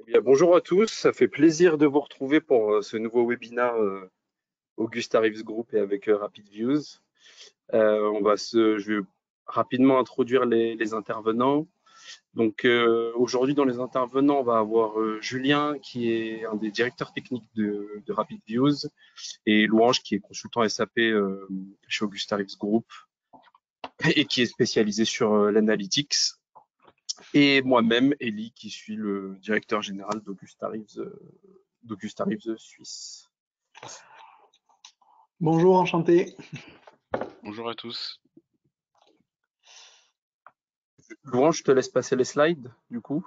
Bien, bonjour à tous, ça fait plaisir de vous retrouver pour ce nouveau webinaire Augusta Reeves Group et avec Rapid Views. Je vais rapidement introduire les intervenants. Donc aujourd'hui dans les intervenants, on va avoir Julien qui est un des directeurs techniques de Rapid Views et Louange qui est consultant SAP chez Augusta Reeves Group et qui est spécialisé sur l'analytics. Et moi-même, Eli, qui suis le directeur général d'Augusta Reeves Suisse. Bonjour, enchanté. Bonjour à tous. Laurent, je te laisse passer les slides, du coup.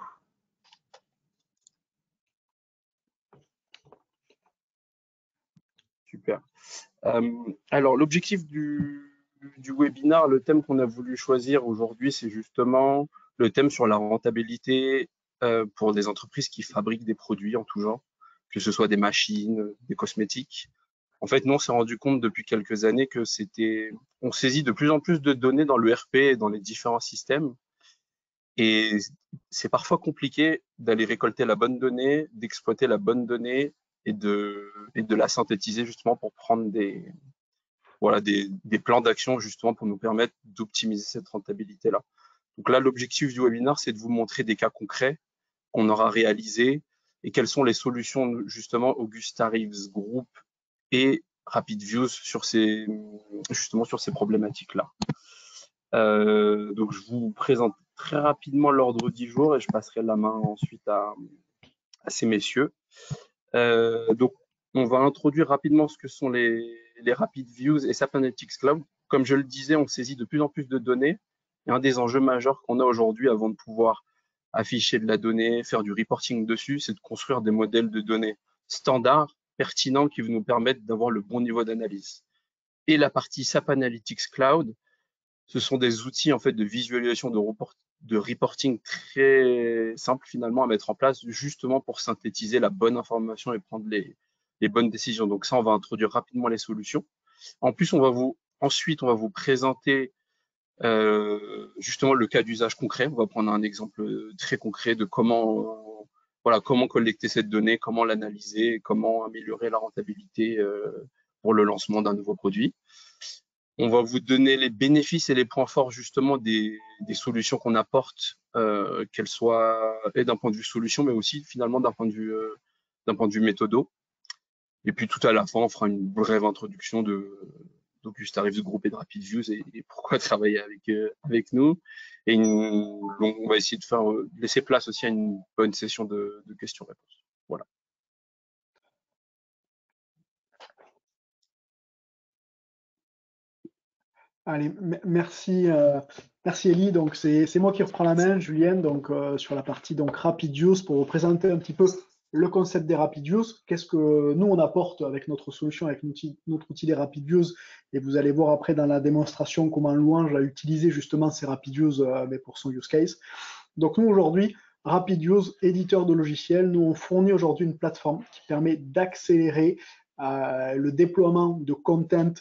Super. Alors, l'objectif du webinaire, le thème qu'on a voulu choisir aujourd'hui, c'est justement le thème sur la rentabilité pour des entreprises qui fabriquent des produits en tout genre, que ce soit des machines, des cosmétiques. En fait, nous, on s'est rendu compte depuis quelques années que on saisit de plus en plus de données dans l'ERP et dans les différents systèmes. Et c'est parfois compliqué d'aller récolter la bonne donnée, d'exploiter la bonne donnée et de la synthétiser justement pour prendre des plans d'action justement pour nous permettre d'optimiser cette rentabilité-là. Donc là, l'objectif du webinaire, c'est de vous montrer des cas concrets qu'on aura réalisés et quelles sont les solutions justement Augusta Reeves Group et Rapid Views justement sur ces problématiques-là. Donc je vous présente très rapidement l'ordre du jour et je passerai la main ensuite à ces messieurs. Donc on va introduire rapidement ce que sont les Rapid Views et SAP Analytics Cloud. Comme je le disais, on saisit de plus en plus de données. Et un des enjeux majeurs qu'on a aujourd'hui avant de pouvoir afficher de la donnée, faire du reporting dessus, c'est de construire des modèles de données standards, pertinents, qui vont nous permettre d'avoir le bon niveau d'analyse. Et la partie SAP Analytics Cloud, ce sont des outils en fait de visualisation de reporting très simples finalement à mettre en place justement pour synthétiser la bonne information et prendre les bonnes décisions. Donc ça, on va introduire rapidement les solutions. En plus, ensuite, on va vous présenter justement le cas d'usage concret. On va prendre un exemple très concret de comment collecter cette donnée, comment l'analyser, comment améliorer la rentabilité pour le lancement d'un nouveau produit. On va vous donner les bénéfices et les points forts justement des solutions qu'on apporte, qu'elles soient et d'un point de vue solution, mais aussi finalement d'un point de vue méthodo. Et puis tout à la fin, on fera une brève introduction d'Augusta Reeves Group et de Rapid Views et pourquoi travailler avec nous. Et on va essayer de laisser place aussi à une bonne session de questions-réponses. Voilà. Allez, merci Elie. Donc c'est moi qui reprends la main, Julien, donc sur la partie donc Rapid Views pour vous présenter un petit peu le concept des Rapid Views. Qu'est-ce que nous on apporte avec notre solution, avec notre outil des Rapid Views, et vous allez voir après dans la démonstration comment Louange a utilisé justement ces Rapid Views pour son use case. Donc nous aujourd'hui, Rapid Views, éditeur de logiciels, nous on fournit aujourd'hui une plateforme qui permet d'accélérer le déploiement de content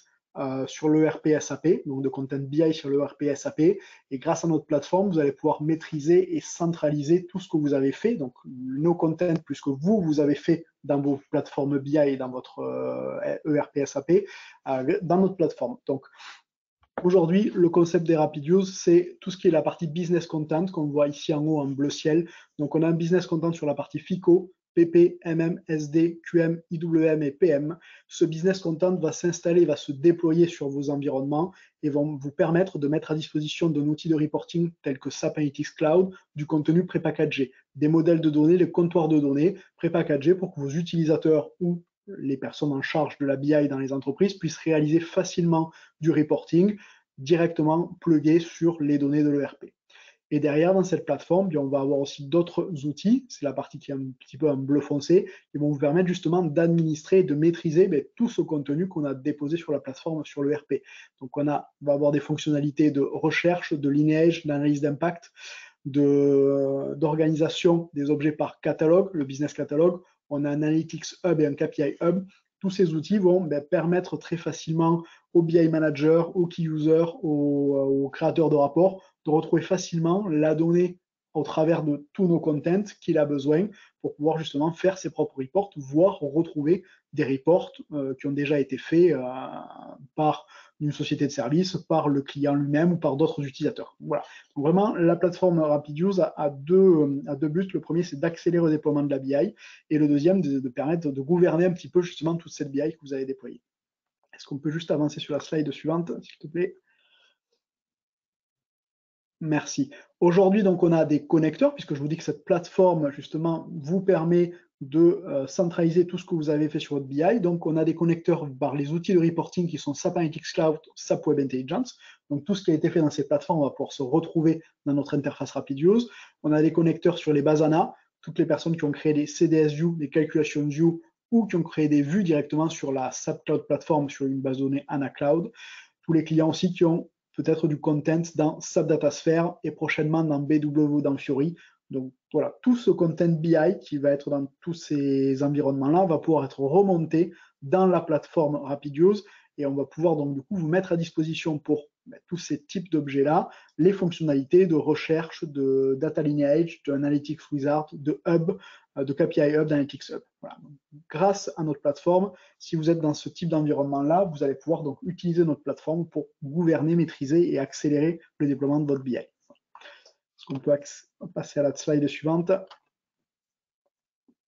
sur l'ERP SAP, donc de Content BI sur l'ERP SAP. Et grâce à notre plateforme, vous allez pouvoir maîtriser et centraliser tout ce que vous avez fait, donc nos content plus ce que vous avez fait dans vos plateformes BI et dans votre ERP SAP, dans notre plateforme. Donc, aujourd'hui, le concept des Rapid Views, c'est tout ce qui est la partie business content, qu'on voit ici en haut en bleu ciel. Donc, on a un business content sur la partie FICO, PP, MM, SD, QM, IWM et PM. Ce business content va s'installer, va se déployer sur vos environnements et vont vous permettre de mettre à disposition d'un outil de reporting tel que SAP Analytics Cloud du contenu prépackagé, des modèles de données, les comptoirs de données prépackagés pour que vos utilisateurs ou les personnes en charge de la BI dans les entreprises puissent réaliser facilement du reporting directement plugué sur les données de l'ERP. Et derrière, dans cette plateforme, on va avoir aussi d'autres outils, c'est la partie qui est un petit peu en bleu foncé, qui vont vous permettre justement d'administrer et de maîtriser tout ce contenu qu'on a déposé sur la plateforme, sur l'ERP. Donc on va avoir des fonctionnalités de recherche, de linéage, d'analyse d'impact, d'organisation des objets par catalogue, le business catalogue. On a un Analytics Hub et un KPI Hub. Tous ces outils vont permettre très facilement aux BI managers, aux key users, aux créateurs de rapports de retrouver facilement la donnée au travers de tous nos contents qu'il a besoin pour pouvoir justement faire ses propres reports, voire retrouver des reports qui ont déjà été faits par une société de service, par le client lui-même ou par d'autres utilisateurs. Voilà. Donc vraiment, la plateforme RapidUse a deux buts. Le premier, c'est d'accélérer le déploiement de la BI, et le deuxième, de permettre de gouverner un petit peu justement toute cette BI que vous avez déployée. Est-ce qu'on peut juste avancer sur la slide suivante, s'il te plaît? Merci. Aujourd'hui, donc, on a des connecteurs, puisque je vous dis que cette plateforme, justement, vous permet de centraliser tout ce que vous avez fait sur votre BI. Donc, on a des connecteurs par les outils de reporting qui sont SAP Analytics Cloud, SAP Web Intelligence. Donc, tout ce qui a été fait dans ces plateformes, on va pouvoir se retrouver dans notre interface RapidUse. On a des connecteurs sur les bases ANA, toutes les personnes qui ont créé des CDS View, des Calculation View, ou qui ont créé des vues directement sur la SAP Cloud Platform, sur une base de données ANA Cloud. Tous les clients aussi qui ont peut-être du content dans SAP Datasphere et prochainement dans BW dans Fiori. Donc voilà, tout ce content BI qui va être dans tous ces environnements-là va pouvoir être remonté dans la plateforme RapidUse, et on va pouvoir donc du coup vous mettre à disposition pour tous ces types d'objets-là les fonctionnalités de recherche, de data lineage, de Analytics Wizard, de Hub, de KPI Hub, d'Analytics Hub. Voilà. Donc, grâce à notre plateforme, si vous êtes dans ce type d'environnement-là, vous allez pouvoir donc utiliser notre plateforme pour gouverner, maîtriser et accélérer le déploiement de votre BI. Est-ce qu'on peut passer à la slide suivante?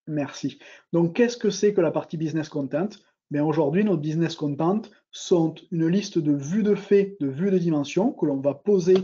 Merci. Donc, qu'est-ce que c'est que la partie Business Content? Bien, aujourd'hui, nos Business Content sont une liste de vues de faits, de vues de dimensions que l'on va poser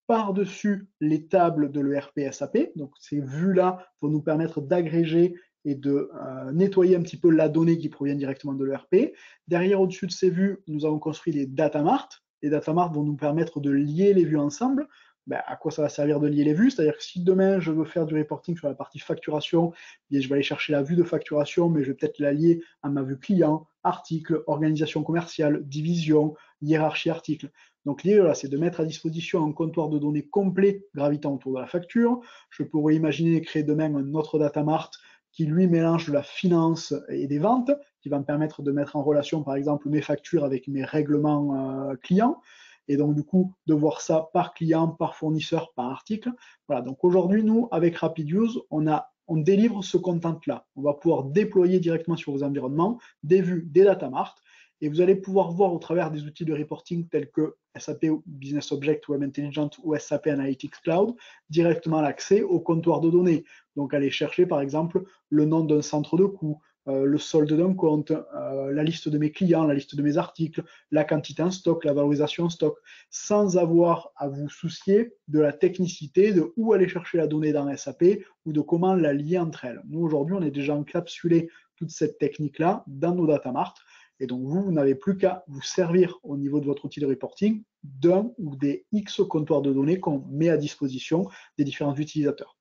par-dessus les tables de l'ERP SAP. Donc, ces vues-là vont nous permettre d'agréger et de nettoyer un petit peu la donnée qui provient directement de l'ERP. Derrière, au-dessus de ces vues, nous avons construit les data marts. Les data marts vont nous permettre de lier les vues ensemble. Ben, à quoi ça va servir de lier les vues? C'est-à-dire que si demain je veux faire du reporting sur la partie facturation, bien, je vais aller chercher la vue de facturation, mais je vais peut-être la lier à ma vue client, article, organisation commerciale, division, hiérarchie article. Donc l'idée, là, c'est de mettre à disposition un comptoir de données complet gravitant autour de la facture. Je pourrais imaginer créer demain un autre data mart qui lui mélange de la finance et des ventes, qui va me permettre de mettre en relation par exemple mes factures avec mes règlements clients, et donc du coup de voir ça par client, par fournisseur, par article. Voilà, donc aujourd'hui nous avec RapidUse, on délivre ce content-là. On va pouvoir déployer directement sur vos environnements des vues, des data marts, et vous allez pouvoir voir au travers des outils de reporting tels que SAP Business Object Web Intelligent ou SAP Analytics Cloud, directement l'accès au comptoir de données. Donc aller chercher par exemple le nom d'un centre de coût, le solde d'un compte, la liste de mes clients, la liste de mes articles, la quantité en stock, la valorisation en stock, sans avoir à vous soucier de la technicité, de où aller chercher la donnée dans SAP ou de comment la lier entre elles. Nous, aujourd'hui, on est déjà encapsulé toute cette technique-là dans nos data marts. Et donc, vous n'avez plus qu'à vous servir au niveau de votre outil de reporting d'un ou des X comptoirs de données qu'on met à disposition des différents utilisateurs.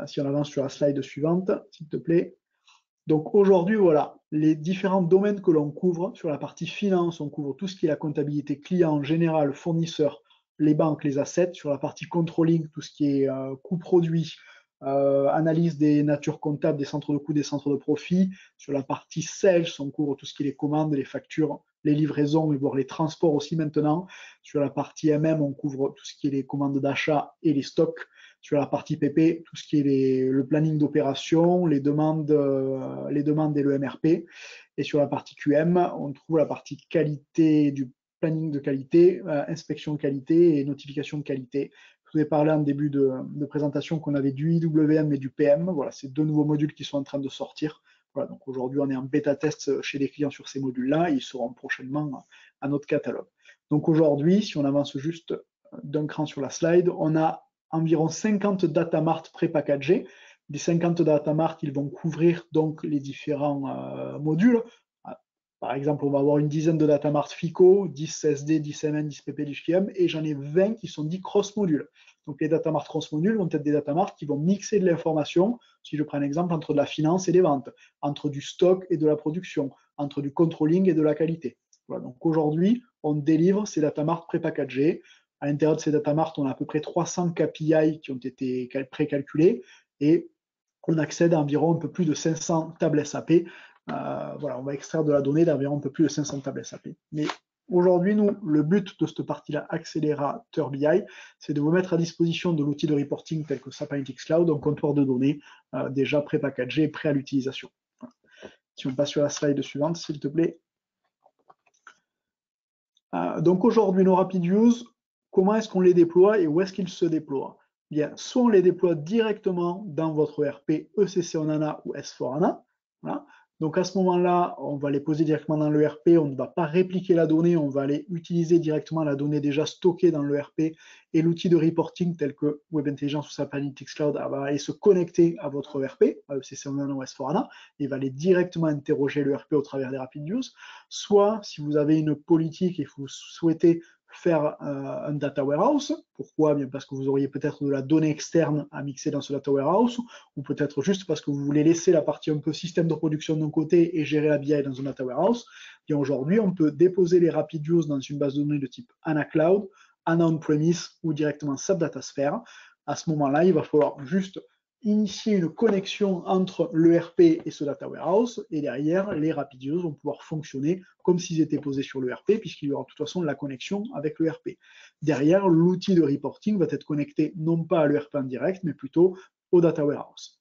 Si on avance sur la slide suivante, s'il te plaît. Donc aujourd'hui, voilà, les différents domaines que l'on couvre. Sur la partie finance, on couvre tout ce qui est la comptabilité client en général, fournisseur, les banques, les assets. Sur la partie controlling, tout ce qui est coût produit, analyse des natures comptables, des centres de coûts, des centres de profit. Sur la partie sales, on couvre tout ce qui est les commandes, les factures, les livraisons, et voire les transports aussi maintenant. Sur la partie MM, on couvre tout ce qui est les commandes d'achat et les stocks. Sur la partie PP, tout ce qui est le planning d'opération, les demandes et le MRP. Et sur la partie QM, on trouve la partie qualité du planning de qualité, inspection qualité et notification de qualité. Je vous ai parlé en début de présentation qu'on avait du IWM et du PM. Voilà, c'est deux nouveaux modules qui sont en train de sortir. Voilà, donc aujourd'hui, on est en bêta test chez les clients sur ces modules-là. Ils seront prochainement à notre catalogue. Donc aujourd'hui, si on avance juste d'un cran sur la slide, on a environ 50 data marts pré-packagés. Les 50 data marts, ils vont couvrir donc les différents modules. Par exemple, on va avoir une dizaine de data marts FICO, 10 CSD, 10 MN, 10 PP, 10 QM, et j'en ai 20 qui sont dits cross-modules. Donc les data marts cross-modules vont être des data marts qui vont mixer de l'information, si je prends un exemple, entre de la finance et des ventes, entre du stock et de la production, entre du controlling et de la qualité. Voilà, donc aujourd'hui, on délivre ces data marts pré-packagés. À l'intérieur de ces data marts, on a à peu près 300 KPI qui ont été précalculés et on accède à environ un peu plus de 500 tables SAP. Voilà, on va extraire de la donnée d'environ un peu plus de 500 tables SAP. Mais Aujourd'hui, nous, le but de cette partie-là, accélérateur BI, c'est de vous mettre à disposition de l'outil de reporting tel que SAP Analytics Cloud, un comptoir de données déjà pré-packagé, prêt à l'utilisation. Si on passe sur la slide suivante, s'il te plaît. Donc aujourd'hui, nos Rapid Use, comment est-ce qu'on les déploie et où est-ce qu'ils se déploient? Bien, soit on les déploie directement dans votre ERP ECC Onana ou S4HANA. Voilà. Donc à ce moment-là, on va les poser directement dans l'ERP, on ne va pas répliquer la donnée, on va aller utiliser directement la donnée déjà stockée dans l'ERP et l'outil de reporting tel que Web Intelligence ou SAP Analytics Cloud va aller se connecter à votre ERP, à ECC Onana ou S4HANA, et va aller directement interroger l'ERP au travers des Rapid Use. Soit, si vous avez une politique et que vous souhaitez faire un data warehouse. Pourquoi? Bien parce que vous auriez peut-être de la donnée externe à mixer dans ce data warehouse, ou peut-être juste parce que vous voulez laisser la partie un peu système de production d'un côté et gérer la BI dans un data warehouse. Bien aujourd'hui, on peut déposer les Rapid Use dans une base de données de type HANA Cloud, HANA On-Premise ou directement SAP DataSphere. À ce moment-là, il va falloir juste initier une connexion entre l'ERP et ce data warehouse, et derrière, les Rapid Use vont pouvoir fonctionner comme s'ils étaient posés sur l'ERP, puisqu'il y aura de toute façon la connexion avec l'ERP. Derrière, l'outil de reporting va être connecté non pas à l'ERP en direct, mais plutôt au data warehouse.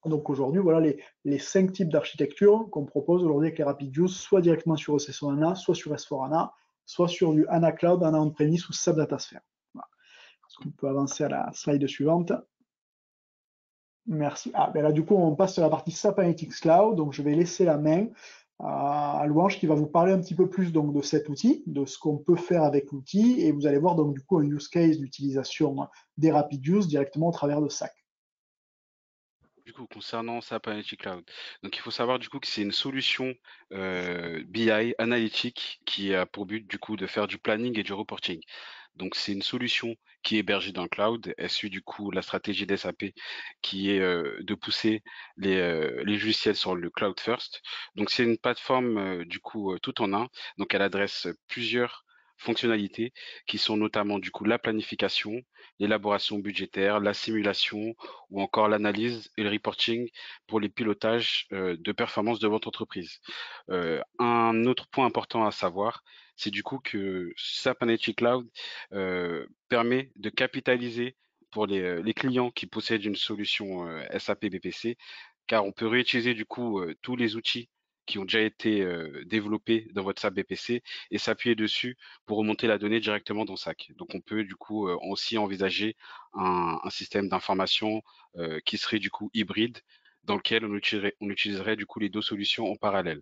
Donc aujourd'hui, voilà les 5 types d'architecture qu'on propose aujourd'hui avec les Rapid Use, soit directement sur ECC HANA, soit sur S4HANA, soit sur du HANA Cloud, HANA On-Premise ou SAP DataSphere. Voilà. Est-ce qu'on peut avancer à la slide suivante? Merci. Ben là, du coup, on passe à la partie SAP Analytics Cloud. Donc, je vais laisser la main à Louange qui va vous parler un petit peu plus donc, de cet outil, de ce qu'on peut faire avec l'outil. Et vous allez voir donc, du coup, un use case d'utilisation des Rapid Use directement au travers de SAC. Du coup, concernant SAP Analytics Cloud, donc il faut savoir du coup que c'est une solution BI analytique qui a pour but du coup de faire du planning et du reporting. Donc c'est une solution qui est hébergée dans le cloud. Elle suit du coup la stratégie d'SAP qui est de pousser les logiciels sur le cloud first. Donc c'est une plateforme du coup tout en un. Donc elle adresse plusieurs fonctionnalités qui sont notamment du coup la planification, l'élaboration budgétaire, la simulation ou encore l'analyse et le reporting pour les pilotages de performance de votre entreprise. Un autre point important à savoir, c'est du coup que SAP Analytics Cloud permet de capitaliser pour les clients qui possèdent une solution SAP BPC, car on peut réutiliser du coup tous les outils qui ont déjà été développés dans votre SAP BPC et s'appuyer dessus pour remonter la donnée directement dans SAC. Donc on peut du coup aussi envisager un système d'information qui serait du coup hybride, dans lequel on utiliserait du coup les deux solutions en parallèle.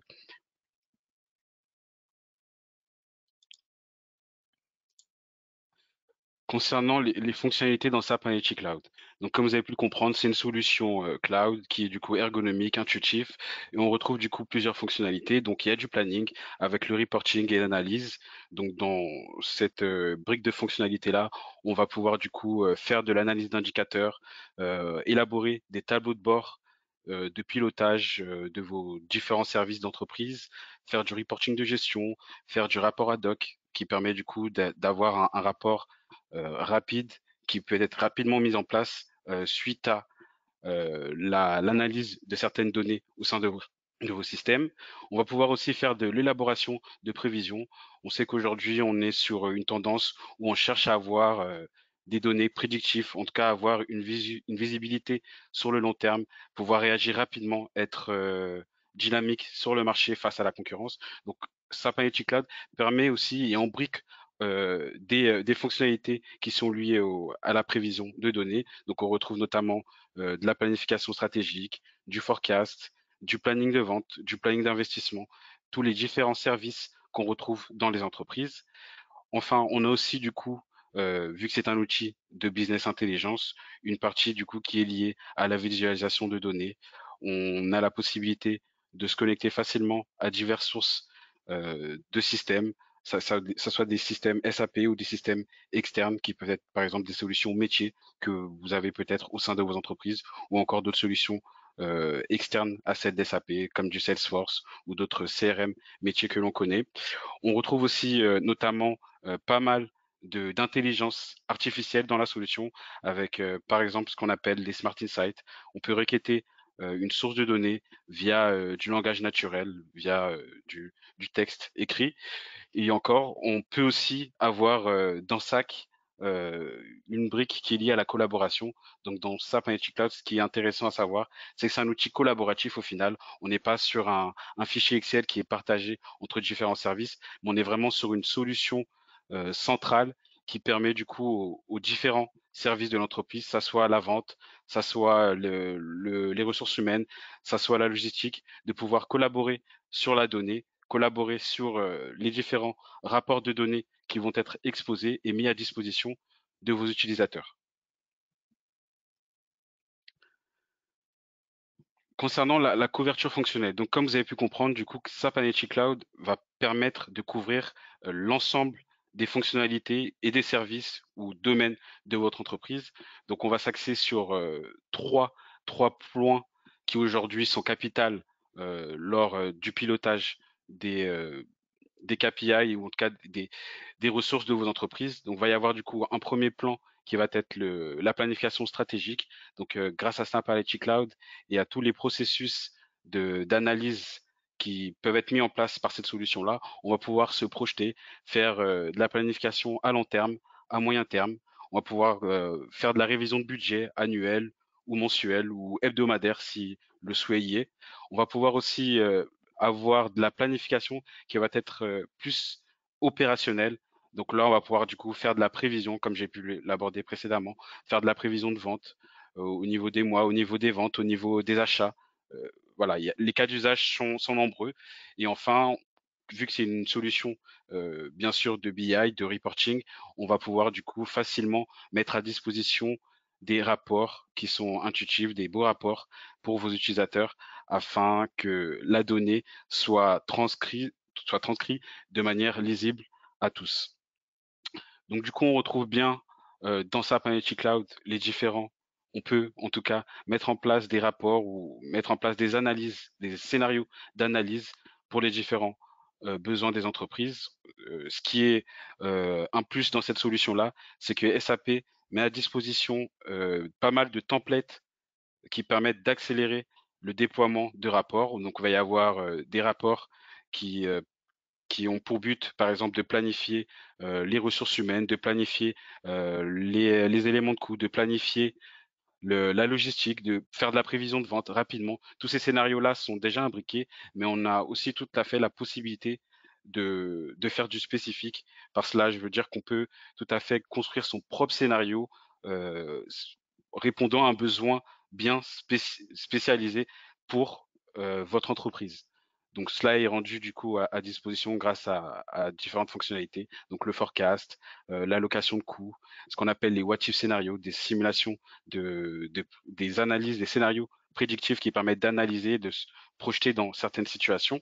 Concernant les fonctionnalités dans SAP Analytics Cloud. Donc, comme vous avez pu le comprendre, c'est une solution cloud qui est du coup ergonomique, intuitif, et on retrouve du coup plusieurs fonctionnalités. Donc, il y a du planning avec le reporting et l'analyse. Donc, dans cette brique de fonctionnalités-là, on va pouvoir du coup faire de l'analyse d'indicateurs, élaborer des tableaux de bord de pilotage de vos différents services d'entreprise, faire du reporting de gestion, faire du rapport ad hoc qui permet du coup d'avoir un rapport rapide qui peut être rapidement mise en place suite à l'analyse de certaines données au sein de vos systèmes. On va pouvoir aussi faire de l'élaboration de prévisions. On sait qu'aujourd'hui, on est sur une tendance où on cherche à avoir des données prédictives, en tout cas avoir une visibilité sur le long terme, pouvoir réagir rapidement, être dynamique sur le marché face à la concurrence. Donc, SAP Analytics Cloud permet aussi et embrique des fonctionnalités qui sont liées à la prévision de données. Donc, on retrouve notamment de la planification stratégique, du forecast, du planning de vente, du planning d'investissement, tous les différents services qu'on retrouve dans les entreprises. Enfin, on a aussi du coup, vu que c'est un outil de business intelligence, une partie du coup qui est liée à la visualisation de données. On a la possibilité de se connecter facilement à diverses sources de systèmes, ça soit des systèmes SAP ou des systèmes externes qui peuvent être par exemple des solutions métiers que vous avez peut-être au sein de vos entreprises ou encore d'autres solutions externes à celle d'SAP comme du Salesforce ou d'autres CRM métiers que l'on connaît. On retrouve aussi notamment pas mal d'intelligence artificielle dans la solution avec par exemple ce qu'on appelle les Smart Insights. On peut requêter une source de données via du langage naturel, via du texte écrit. Et encore, on peut aussi avoir dans SAC une brique qui est liée à la collaboration. Donc dans SAP Analytics Cloud, ce qui est intéressant à savoir, c'est que c'est un outil collaboratif au final. On n'est pas sur un fichier Excel qui est partagé entre différents services, mais on est vraiment sur une solution centrale qui permet du coup aux différents services de l'entreprise, ça soit la vente, ça soit les ressources humaines, ça soit la logistique, de pouvoir collaborer sur la donnée, collaborer sur les différents rapports de données qui vont être exposés et mis à disposition de vos utilisateurs. Concernant la couverture fonctionnelle, donc comme vous avez pu comprendre, du coup, SAP Analytics Cloud va permettre de couvrir l'ensemble des fonctionnalités et des services ou domaines de votre entreprise. Donc, on va s'axer sur trois points qui aujourd'hui sont capitales lors du pilotage des KPI ou en tout cas des ressources de vos entreprises. Donc, il va y avoir du coup un premier plan qui va être la planification stratégique. Donc, grâce à SAP Analytics Cloud et à tous les processus d'analyse qui peuvent être mis en place par cette solution-là, on va pouvoir se projeter, faire de la planification à long terme, à moyen terme. On va pouvoir faire de la révision de budget annuelle ou mensuelle ou hebdomadaire si le souhait y est. On va pouvoir aussi avoir de la planification qui va être plus opérationnelle. Donc là, on va pouvoir du coup faire de la prévision, comme j'ai pu l'aborder précédemment, faire de la prévision de vente au niveau des mois, au niveau des ventes, au niveau des achats. Voilà, les cas d'usage sont nombreux. Et enfin, vu que c'est une solution bien sûr de BI, de reporting, on va pouvoir du coup facilement mettre à disposition des rapports qui sont intuitifs, des beaux rapports pour vos utilisateurs afin que la donnée soit transcrite de manière lisible à tous. Donc du coup, on retrouve bien dans SAP Analytics Cloud les différents. On peut en tout cas mettre en place des rapports ou mettre en place des analyses, des scénarios d'analyse pour les différents besoins des entreprises. Ce qui est un plus dans cette solution-là, c'est que SAP met à disposition pas mal de templates qui permettent d'accélérer le déploiement de rapports. Donc, il va y avoir des rapports qui, euh, qui ont pour but, par exemple, de planifier les ressources humaines, de planifier les éléments de coût, de planifier la logistique, de faire de la prévision de vente rapidement. Tous ces scénarios-là sont déjà imbriqués, mais on a aussi tout à fait la possibilité de faire du spécifique. Par cela, je veux dire qu'on peut tout à fait construire son propre scénario répondant à un besoin bien spécialisé pour votre entreprise. Donc cela est rendu du coup à disposition grâce à différentes fonctionnalités. Donc le forecast, l'allocation de coûts, ce qu'on appelle les what if scénarios, des simulations des analyses, des scénarios prédictifs qui permettent d'analyser, de se projeter dans certaines situations.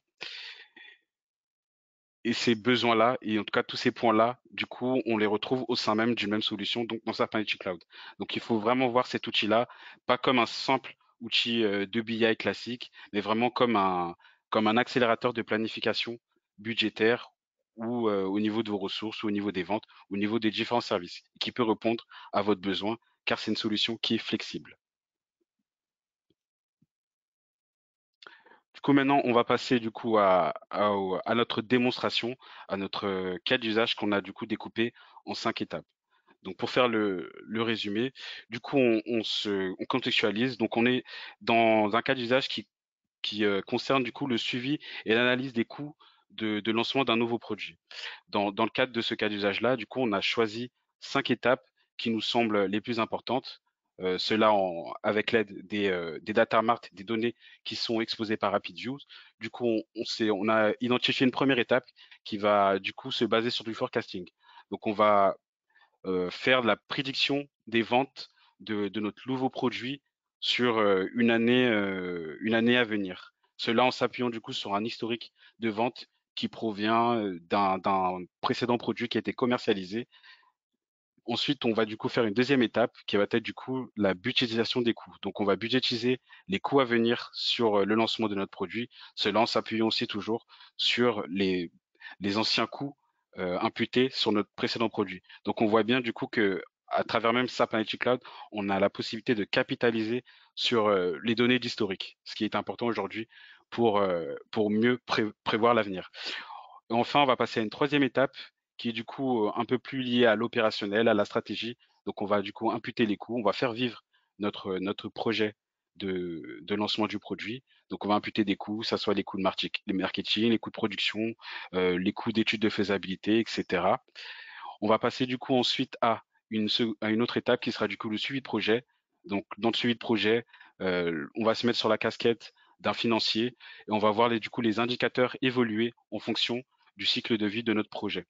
Et ces besoins-là, et en tout cas tous ces points-là, du coup, on les retrouve au sein même d'une même solution, donc dans SAP Analytics Cloud. Donc il faut vraiment voir cet outil-là, pas comme un simple outil de BI classique, mais vraiment comme un accélérateur de planification budgétaire ou au niveau de vos ressources, ou au niveau des ventes, au niveau des différents services, qui peut répondre à votre besoin, car c'est une solution qui est flexible. Du coup, maintenant, on va passer du coup à notre démonstration, à notre cas d'usage qu'on a du coup découpé en 5 étapes. Donc, pour faire le résumé, du coup, on contextualise. Donc, on est dans un cas d'usage qui concerne du coup le suivi et l'analyse des coûts de lancement d'un nouveau produit. Dans le cadre de ce cas d'usage-là, du coup, on a choisi 5 étapes qui nous semblent les plus importantes. Cela avec l'aide des data marts, des données qui sont exposées par RapidViews. Du coup, on a identifié une première étape qui va du coup se baser sur du forecasting. Donc, on va faire de la prédiction des ventes de notre nouveau produit sur une année à venir. Cela en s'appuyant du coup sur un historique de vente qui provient d'un précédent produit qui a été commercialisé. Ensuite, on va du coup faire une deuxième étape qui va être du coup la budgétisation des coûts. Donc, on va budgétiser les coûts à venir sur le lancement de notre produit, cela en s'appuyant aussi toujours sur les anciens coûts imputés sur notre précédent produit. Donc, on voit bien du coup que à travers même SAP Analytics Cloud, on a la possibilité de capitaliser sur les données d'historique, ce qui est important aujourd'hui pour mieux prévoir l'avenir. Et enfin, on va passer à une troisième étape qui est du coup un peu plus liée à l'opérationnel, à la stratégie. Donc, on va du coup imputer les coûts, on va faire vivre notre projet de lancement du produit. Donc, on va imputer des coûts, ça soit les coûts de marketing, les coûts de production, les coûts d'études de faisabilité, etc. On va passer du coup ensuite à une autre étape qui sera du coup le suivi de projet. Donc, dans le suivi de projet, on va se mettre sur la casquette d'un financier et on va voir du coup les indicateurs évoluer en fonction du cycle de vie de notre projet.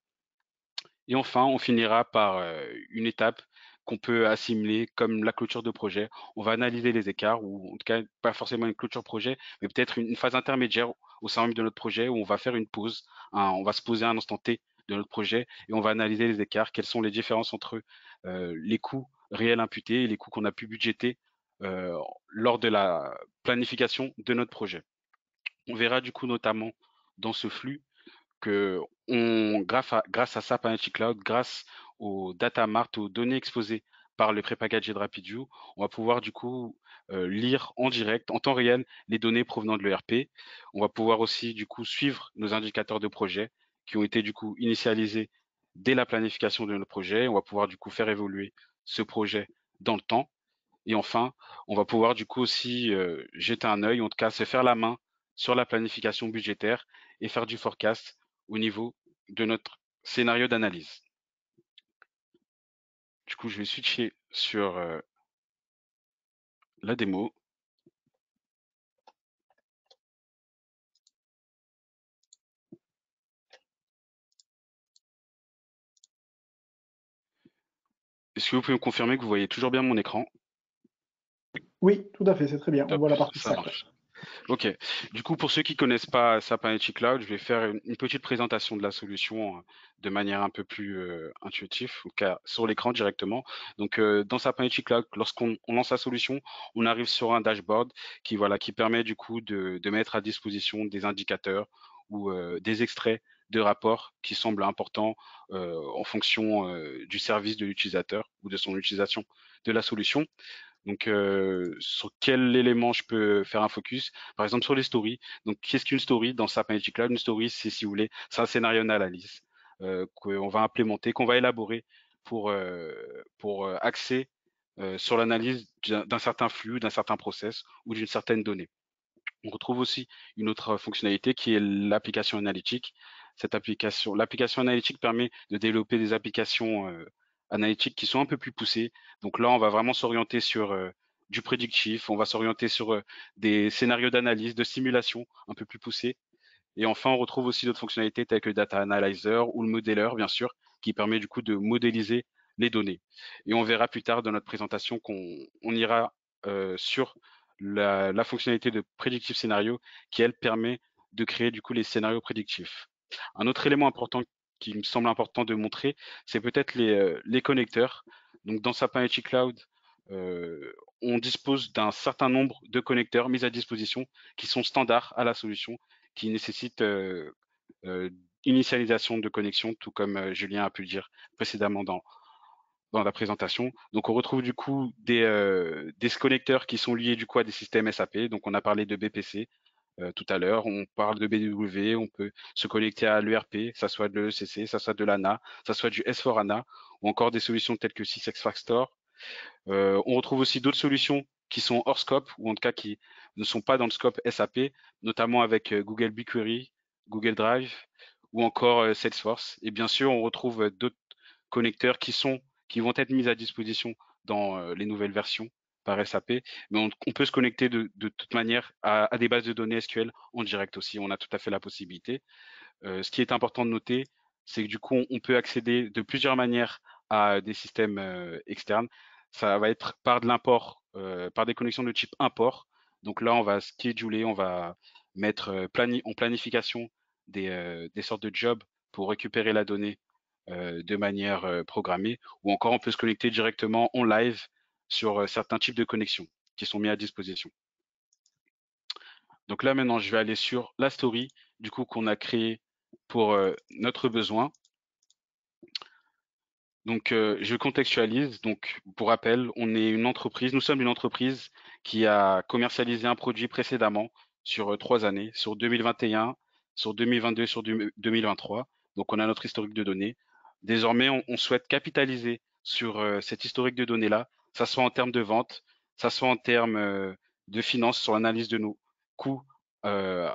Et enfin, on finira par une étape qu'on peut assimiler comme la clôture de projet. On va analyser les écarts, ou en tout cas pas forcément une clôture projet, mais peut-être une phase intermédiaire au sein même de notre projet où on va faire une pause, on va se poser à un instant T de notre projet et on va analyser les écarts, quelles sont les différences entre les coûts réels imputés et les coûts qu'on a pu budgéter lors de la planification de notre projet. On verra du coup notamment dans ce flux que grâce à SAP Analytics Cloud, grâce aux data mart, aux données exposées par le prépackagé de RapidView, on va pouvoir du coup lire en direct, en temps réel, les données provenant de l'ERP. On va pouvoir aussi du coup suivre nos indicateurs de projet qui ont été du coup initialisés dès la planification de notre projet. On va pouvoir du coup faire évoluer ce projet dans le temps. Et enfin, on va pouvoir du coup aussi jeter un œil, en tout cas se faire la main sur la planification budgétaire et faire du forecast au niveau de notre scénario d'analyse. Du coup, je vais switcher sur la démo. Est-ce que vous pouvez me confirmer que vous voyez toujours bien mon écran? Oui, tout à fait, c'est très bien. On Top, voit la partie ça SAC. marche. Ok. Du coup, pour ceux qui connaissent pas SAP Analytics Cloud, je vais faire une petite présentation de la solution de manière un peu plus intuitive, ou sur l'écran directement. Donc, dans SAP Analytics Cloud, lorsqu'on lance la solution, on arrive sur un dashboard qui permet du coup de mettre à disposition des indicateurs ou des extraits de rapports qui semblent importants en fonction du service de l'utilisateur ou de son utilisation de la solution. Donc, sur quel élément je peux faire un focus? Par exemple, sur les stories. Donc, qu'est-ce qu'une story dans SAP Analytics Cloud? Une story, c'est, si vous voulez, c'est un scénario d'analyse qu'on va implémenter, qu'on va élaborer pour axer sur l'analyse d'un certain flux, d'un certain process ou d'une certaine donnée. On retrouve aussi une autre fonctionnalité qui est l'application analytique. L'application analytique permet de développer des applications analytiques qui sont un peu plus poussées. Donc là, on va vraiment s'orienter sur du prédictif, on va s'orienter sur des scénarios d'analyse, de simulation un peu plus poussés. Et enfin, on retrouve aussi d'autres fonctionnalités telles que le Data Analyzer ou le Modeler, bien sûr, qui permet du coup de modéliser les données. Et on verra plus tard dans notre présentation qu'on ira sur la fonctionnalité de Predictive Scénario qui, elle, permet de créer du coup les scénarios prédictifs. Un autre élément important qui me semble important de montrer, c'est peut-être les connecteurs. Donc, dans SAP Analytics Cloud, on dispose d'un certain nombre de connecteurs mis à disposition qui sont standards à la solution qui nécessite initialisation de connexion, tout comme Julien a pu le dire précédemment dans la présentation. Donc on retrouve du coup des connecteurs qui sont liés du coup à des systèmes SAP. Donc on a parlé de BPC tout à l'heure, on parle de BW, on peut se connecter à l'ERP, ça soit de l'ECC, ça soit de l'ANA, ça soit du S4ANA, ou encore des solutions telles que SuccessFactors. On retrouve aussi d'autres solutions qui sont hors scope, ou en tout cas qui ne sont pas dans le scope SAP, notamment avec Google BigQuery, Google Drive ou encore Salesforce. Et bien sûr, on retrouve d'autres connecteurs qui vont être mis à disposition dans les nouvelles versions par SAP, mais on peut se connecter de toute manière à des bases de données SQL en direct aussi. On a tout à fait la possibilité. Ce qui est important de noter, c'est que du coup, on peut accéder de plusieurs manières à des systèmes externes. Ça va être par de l'import, par des connexions de type import. Donc là, on va scheduler, on va mettre en planification des sortes de jobs pour récupérer la donnée de manière programmée. Ou encore, on peut se connecter directement en live sur certains types de connexions qui sont mis à disposition. Donc là, maintenant, je vais aller sur la story, du coup, qu'on a créée pour notre besoin. Donc, je contextualise. Donc, pour rappel, nous sommes une entreprise qui a commercialisé un produit précédemment sur 3 années, sur 2021, sur 2022, sur 2023. Donc, on a notre historique de données. Désormais, on souhaite capitaliser sur cet historique de données-là, ça soit en termes de vente, ça soit en termes de finances, sur l'analyse de nos coûts euh,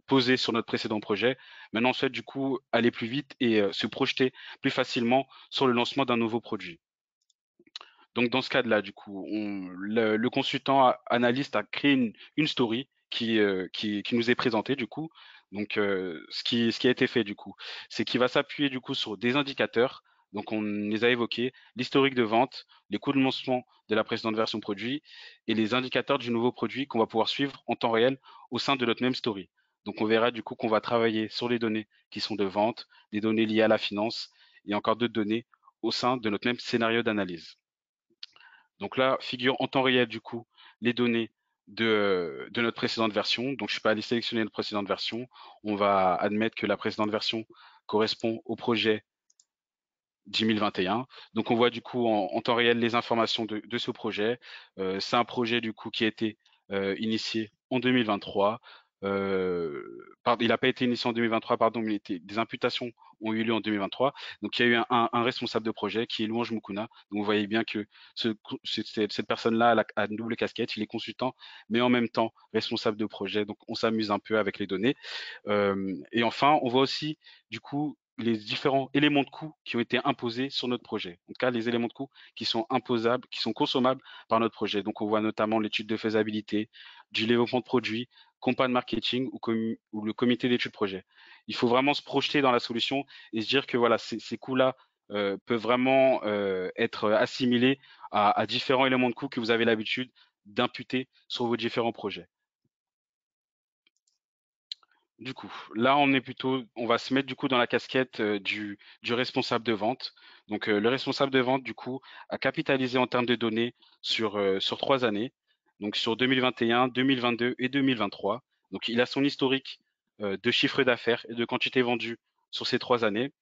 posés sur notre précédent projet. Maintenant, on souhaite du coup aller plus vite et se projeter plus facilement sur le lancement d'un nouveau produit. Donc dans ce cadre-là, du coup, le consultant analyste a créé une story qui nous est présentée du coup. Donc ce qui a été fait du coup, c'est qu'il va s'appuyer du coup sur des indicateurs. Donc on les a évoqués, l'historique de vente, les coûts de lancement de la précédente version produit et les indicateurs du nouveau produit qu'on va pouvoir suivre en temps réel au sein de notre même story. Donc on verra du coup qu'on va travailler sur les données qui sont de vente, des données liées à la finance et encore d'autres données au sein de notre même scénario d'analyse. Donc là, figure en temps réel, du coup, les données de notre précédente version. Donc, je suis pas allé sélectionner notre précédente version. On va admettre que la précédente version correspond au projet 2021. Donc, on voit du coup en temps réel les informations de ce projet. C'est un projet du coup qui a été initié en 2023. Il n'a pas été initié en 2023, pardon, mais des imputations ont eu lieu en 2023. Donc, il y a eu un responsable de projet qui est Louange Mukuna. Donc, vous voyez bien que cette personne-là a une double casquette. Il est consultant, mais en même temps responsable de projet. Donc, on s'amuse un peu avec les données. Et enfin, on voit aussi du coup les différents éléments de coût qui ont été imposés sur notre projet. En tout cas, les éléments de coût qui sont imposables, qui sont consommables par notre projet. Donc, on voit notamment l'étude de faisabilité, du développement de produits, campagne marketing ou le comité d'études projet. Il faut vraiment se projeter dans la solution et se dire que voilà, ces coûts-là peuvent vraiment être assimilés à différents éléments de coût que vous avez l'habitude d'imputer sur vos différents projets. Du coup, là, on va se mettre du coup dans la casquette du responsable de vente. Donc, le responsable de vente, du coup, a capitalisé en termes de données sur 3 années, donc sur 2021, 2022 et 2023. Donc, il a son historique de chiffre d'affaires et de quantité vendue sur ces 3 années.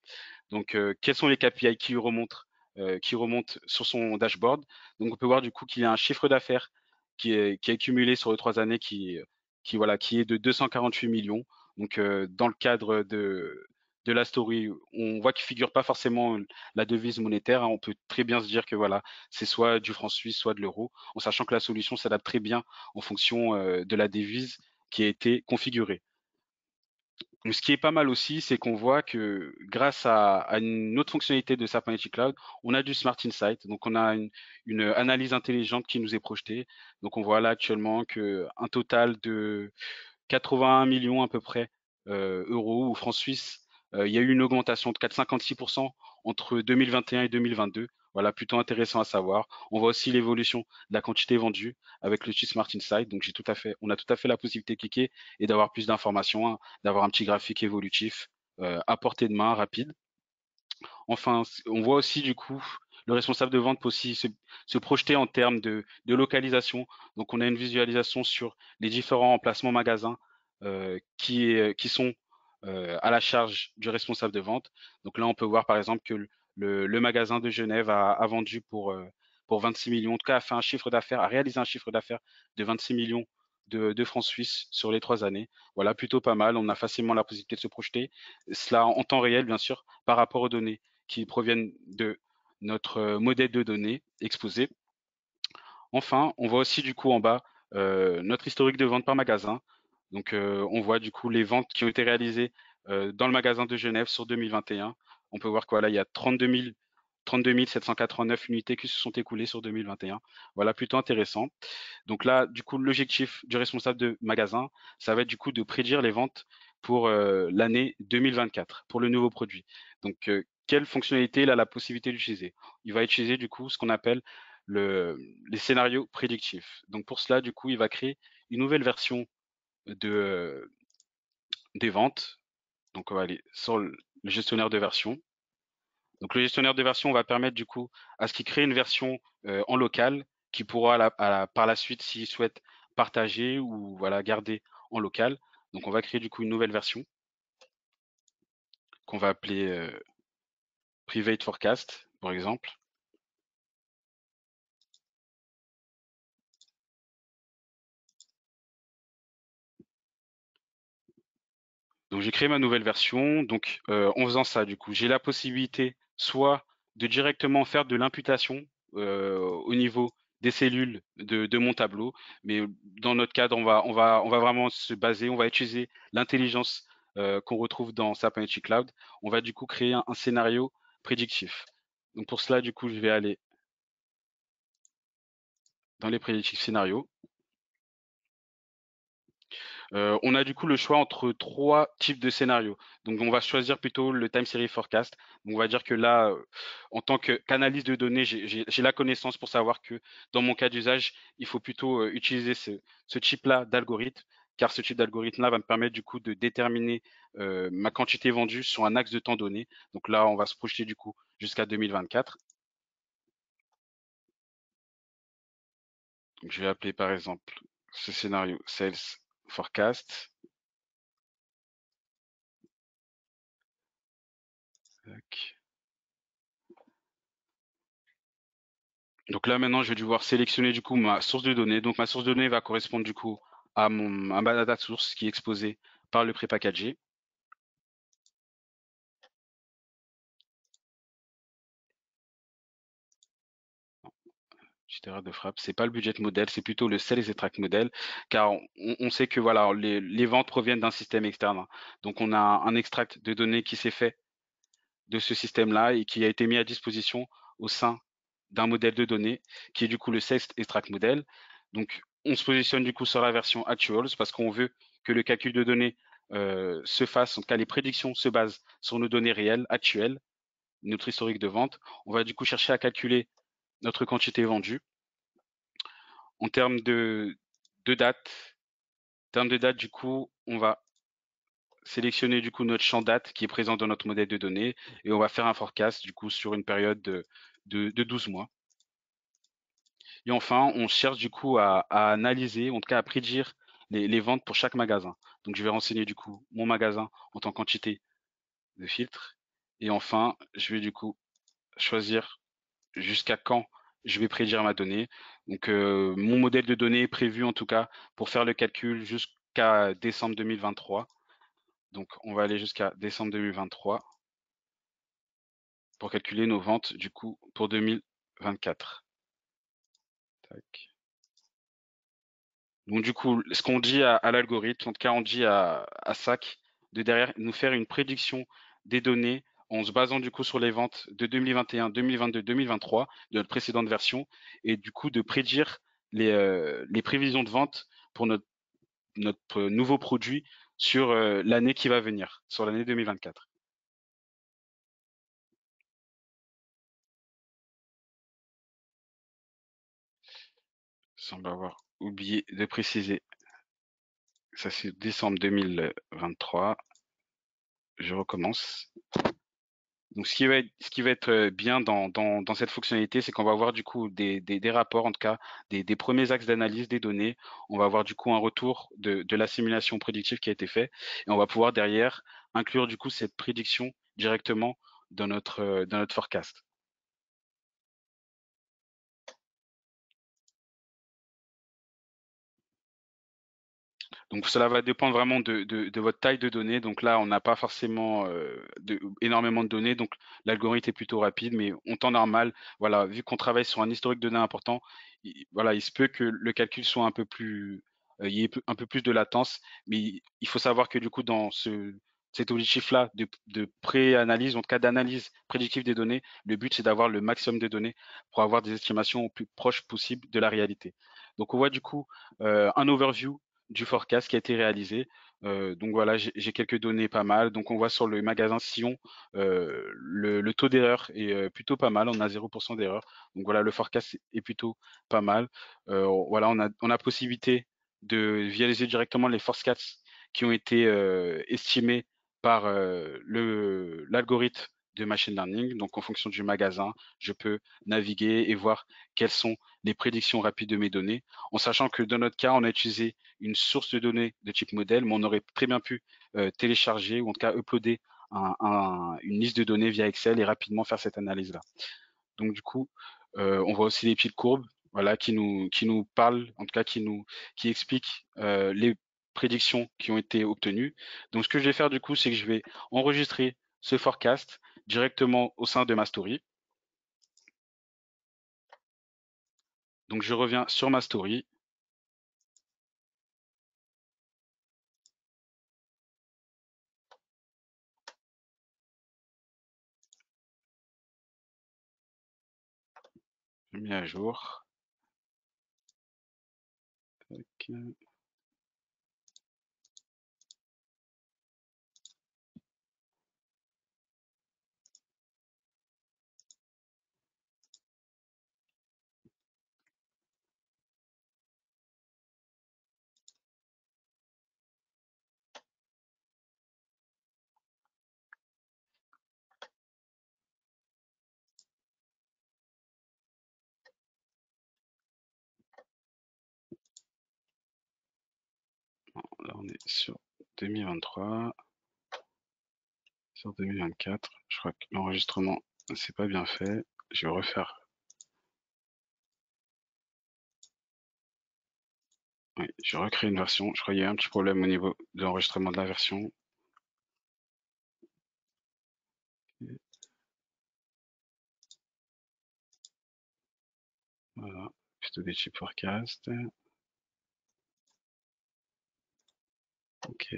Donc, quels sont les KPI qui remontent sur son dashboard? Donc, on peut voir du coup qu'il y a un chiffre d'affaires qui est cumulé sur les 3 années qui est de 248 millions. Donc, dans le cadre de la story, on voit qu'il figure pas forcément la devise monétaire, hein. On peut très bien se dire que voilà, c'est soit du franc suisse, soit de l'euro, en sachant que la solution s'adapte très bien en fonction de la devise qui a été configurée. Ce qui est pas mal aussi, c'est qu'on voit que grâce à une autre fonctionnalité de SAP Analytics Cloud, on a du Smart Insight. Donc, on a une analyse intelligente qui nous est projetée. Donc, on voit là actuellement qu'un total de 81 millions à peu près euros ou francs suisses. Il y a eu une augmentation de 4,56% entre 2021 et 2022. Voilà, plutôt intéressant à savoir. On voit aussi l'évolution de la quantité vendue avec le site Smart Insight. Donc, on a tout à fait la possibilité de cliquer et d'avoir plus d'informations, hein, d'avoir un petit graphique évolutif à portée de main, rapide. Enfin, on voit aussi du coup le responsable de vente peut aussi se projeter en termes de localisation. Donc, on a une visualisation sur les différents emplacements magasins qui sont à la charge du responsable de vente. Donc là, on peut voir par exemple que le magasin de Genève a vendu pour 26 millions, en tout cas a réalisé un chiffre d'affaires de 26 millions de francs suisses sur les 3 années. Voilà, plutôt pas mal. On a facilement la possibilité de se projeter. Cela en temps réel, bien sûr, par rapport aux données qui proviennent de notre modèle de données exposé. Enfin, on voit aussi du coup en bas notre historique de vente par magasin. Donc, on voit du coup les ventes qui ont été réalisées dans le magasin de Genève sur 2021. On peut voir qu'il il y a 32 789 unités qui se sont écoulées sur 2021. Voilà, plutôt intéressant. Donc là, du coup, l'objectif du responsable de magasin, ça va être du coup de prédire les ventes pour l'année 2024, pour le nouveau produit. Donc, quelle fonctionnalité il a la possibilité d'utiliser? Il va utiliser du coup ce qu'on appelle les scénarios prédictifs. Donc pour cela, du coup, il va créer une nouvelle version des ventes. Donc on va aller sur le gestionnaire de version. Donc le gestionnaire de version va permettre du coup à ce qu'il crée une version en local qui pourra par la suite, s'il souhaite, partager ou voilà, garder en local. Donc on va créer du coup une nouvelle version qu'on va appeler Private Forecast. par exemple. Donc j'ai créé ma nouvelle version. Donc en faisant ça, du coup, j'ai la possibilité soit de directement faire de l'imputation au niveau des cellules de mon tableau, mais dans notre cadre, on va vraiment se baser, on va utiliser l'intelligence qu'on retrouve dans SAP Analytics Cloud. On va du coup créer un scénario prédictif. Donc pour cela, du coup, je vais aller dans les prédictifs scénarios. On a du coup le choix entre trois types de scénarios. Donc on va choisir plutôt le time series forecast. Donc on va dire que là, en tant qu'analyste de données, j'ai la connaissance pour savoir que dans mon cas d'usage, il faut plutôt utiliser ce type-là d'algorithme, car ce type d'algorithme-là va me permettre du coup de déterminer ma quantité vendue sur un axe de temps donné. Donc là, on va se projeter du coup jusqu'à 2024. Donc je vais appeler par exemple ce scénario Sales Forecast. Tac. Donc là maintenant, je vais devoir sélectionner du coup ma source de données. Donc ma source de données va correspondre du coup à ma data source qui est exposée par le prépackagé. Petite erreur de frappe. C'est pas le budget model, c'est plutôt le sales extract model, car on sait que voilà, les ventes proviennent d'un système externe. Donc on a un extract de données qui s'est fait de ce système-là et qui a été mis à disposition au sein d'un modèle de données qui est du coup le sales extract model. Donc on se positionne du coup sur la version actuals parce qu'on veut que le calcul de données se fasse, en tout cas les prédictions se basent sur nos données réelles, actuelles, notre historique de vente. On va du coup chercher à calculer notre quantité vendue. En termes de date, du coup, on va sélectionner du coup notre champ date qui est présent dans notre modèle de données et on va faire un forecast du coup sur une période de 12 mois. Et enfin, on cherche du coup à analyser, en tout cas à prédire les ventes pour chaque magasin. Donc je vais renseigner du coup mon magasin en tant qu'entité de filtre. Et enfin, je vais du coup choisir jusqu'à quand je vais prédire ma donnée. Donc mon modèle de données est prévu en tout cas pour faire le calcul jusqu'à décembre 2023. Donc on va aller jusqu'à décembre 2023 pour calculer nos ventes du coup pour 2024. Tac. Donc du coup, ce qu'on dit à l'algorithme, en tout cas on dit à SAC de derrière nous faire une prédiction des données en se basant du coup sur les ventes de 2021, 2022, 2023 de notre précédente version et du coup de prédire les prévisions de vente pour notre nouveau produit sur l'année qui va venir, sur l'année 2024. Semble avoir oublié de préciser. Ça c'est décembre 2023. Je recommence. Donc, ce qui va être bien dans cette fonctionnalité, c'est qu'on va avoir du coup des rapports, en tout cas des premiers axes d'analyse des données. On va avoir du coup un retour de la simulation prédictive qui a été fait et on va pouvoir derrière inclure du coup cette prédiction directement dans notre forecast. Donc cela va dépendre vraiment de votre taille de données. Donc là, on n'a pas forcément énormément de données, donc l'algorithme est plutôt rapide, mais en temps normal, voilà, vu qu'on travaille sur un historique de données important, voilà, il se peut que le calcul soit un peu plus, il y ait un peu plus de latence, mais il faut savoir que du coup, dans cet objectif-là de pré-analyse, en tout cas d'analyse prédictive des données, le but c'est d'avoir le maximum de données pour avoir des estimations au plus proches possible de la réalité. Donc on voit du coup un overview du forecast qui a été réalisé. Donc voilà, j'ai quelques données pas mal. Donc on voit sur le magasin Sion, le taux d'erreur est plutôt pas mal. On a 0% d'erreur. Donc voilà, le forecast est plutôt pas mal. Voilà, on a possibilité de visualiser directement les forecasts qui ont été estimés par l'algorithme de machine learning. Donc en fonction du magasin, je peux naviguer et voir quelles sont les prédictions rapides de mes données, en sachant que dans notre cas, on a utilisé une source de données de type modèle, mais on aurait très bien pu télécharger ou en tout cas uploader une liste de données via Excel et rapidement faire cette analyse-là. Donc du coup, on voit aussi les petites courbes, voilà, qui nous parlent, en tout cas qui expliquent les prédictions qui ont été obtenues. Donc ce que je vais faire du coup, c'est que je vais enregistrer ce forecast directement au sein de ma story. Donc je reviens sur ma story. Je mets à jour. Tac. Là, on est sur 2023. Sur 2024, je crois que l'enregistrement, c'est pas bien fait. Je vais refaire. Oui, je recrée une version. Je crois qu'il y a un petit problème au niveau de l'enregistrement de la version. Voilà, plutôt des types forecast. Ok.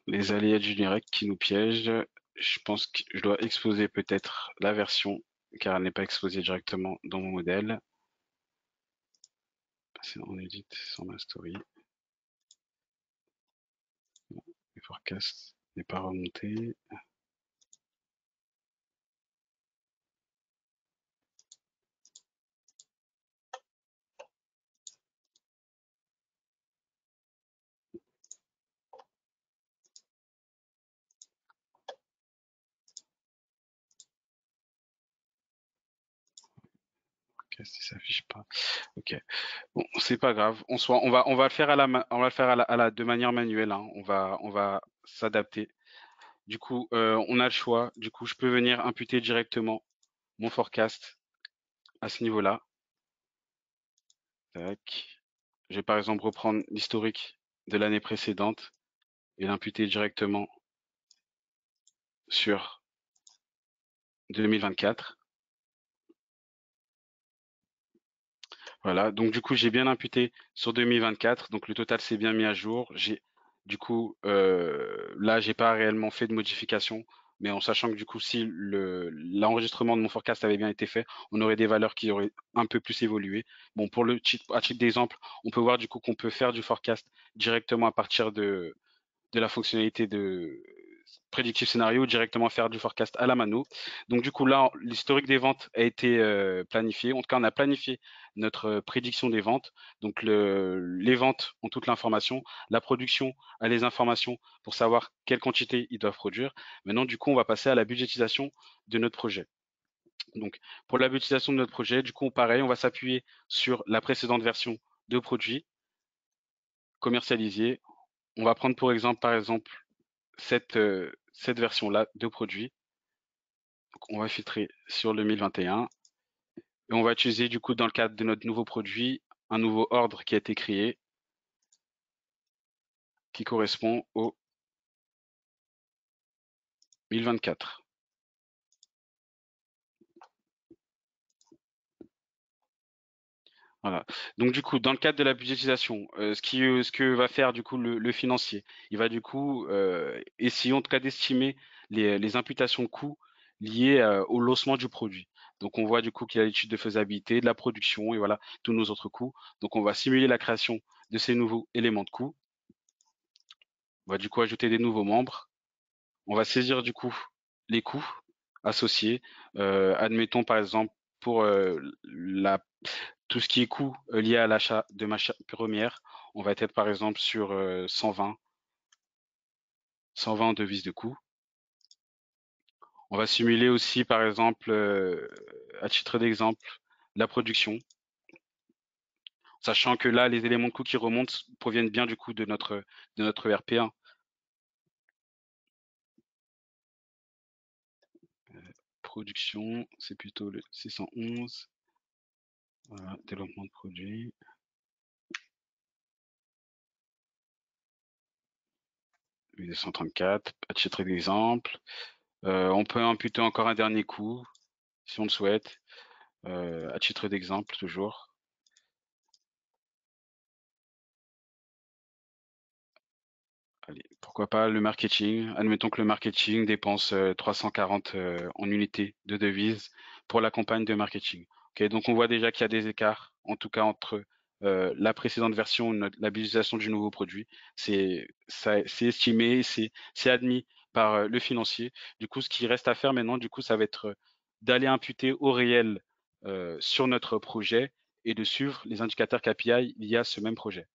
Les aléas du numérique qui nous piègent. Je pense que je dois exposer peut-être la version car elle n'est pas exposée directement dans mon modèle. Passer en edit sur ma story. Le forecast n'est pas remonté. Forecast, il s'affiche pas. Ok. Bon, c'est pas grave. On va le faire on va le faire de manière manuelle, hein. On va s'adapter. Du coup, on a le choix. Du coup, je peux venir imputer directement mon forecast à ce niveau-là. Tac. Je vais par exemple reprendre l'historique de l'année précédente et l'imputer directement sur 2024. Voilà, donc du coup, j'ai bien imputé sur 2024, donc le total s'est bien mis à jour. Du coup, là, j'ai pas réellement fait de modification, mais en sachant que du coup, si l'enregistrement de mon forecast avait bien été fait, on aurait des valeurs qui auraient un peu plus évolué. Bon, à titre d'exemple, on peut voir du coup qu'on peut faire du forecast directement à partir de la fonctionnalité de prédictif scénario, directement faire du forecast à la mano. Donc du coup là, l'historique des ventes a été planifié. En tout cas, on a planifié notre prédiction des ventes. Donc les ventes ont toute l'information, la production a les informations pour savoir quelle quantité ils doivent produire. Maintenant, du coup, on va passer à la budgétisation de notre projet. Donc pour la budgétisation de notre projet, du coup, pareil, on va s'appuyer sur la précédente version de produit commercialisé. On va prendre par exemple, cette version-là de produit. Donc, on va filtrer sur le 1021 et on va utiliser du coup dans le cadre de notre nouveau produit un nouveau ordre qui a été créé qui correspond au 1024. Voilà. Donc du coup, dans le cadre de la budgétisation, ce que va faire du coup le financier, il va du coup essayer en tout cas d'estimer les imputations de coûts liées au lancement du produit. Donc on voit du coup qu'il y a l'étude de faisabilité, de la production et voilà tous nos autres coûts. Donc on va simuler la création de ces nouveaux éléments de coûts. On va du coup ajouter des nouveaux membres. On va saisir du coup les coûts associés. Admettons par exemple pour tout ce qui est coût lié à l'achat de matières premières, on va être par exemple sur 120 120 en devise de coût. On va simuler aussi, par exemple, à titre d'exemple, la production, sachant que là, les éléments de coût qui remontent proviennent bien du coup de notre RP1. Production, c'est plutôt le 611. Voilà, développement de produit. Le 234, à titre d'exemple. On peut imputer encore un dernier coût, si on le souhaite, à titre d'exemple toujours. Allez, pourquoi pas le marketing. Admettons que le marketing dépense 340 en unités de devises pour la campagne de marketing. Ok, donc on voit déjà qu'il y a des écarts, en tout cas entre la précédente version, l'habilitation du nouveau produit. C'est estimé, c'est admis par le financier. Du coup, ce qui reste à faire maintenant, du coup, ça va être d'aller imputer au réel sur notre projet et de suivre les indicateurs KPI liés à ce même projet.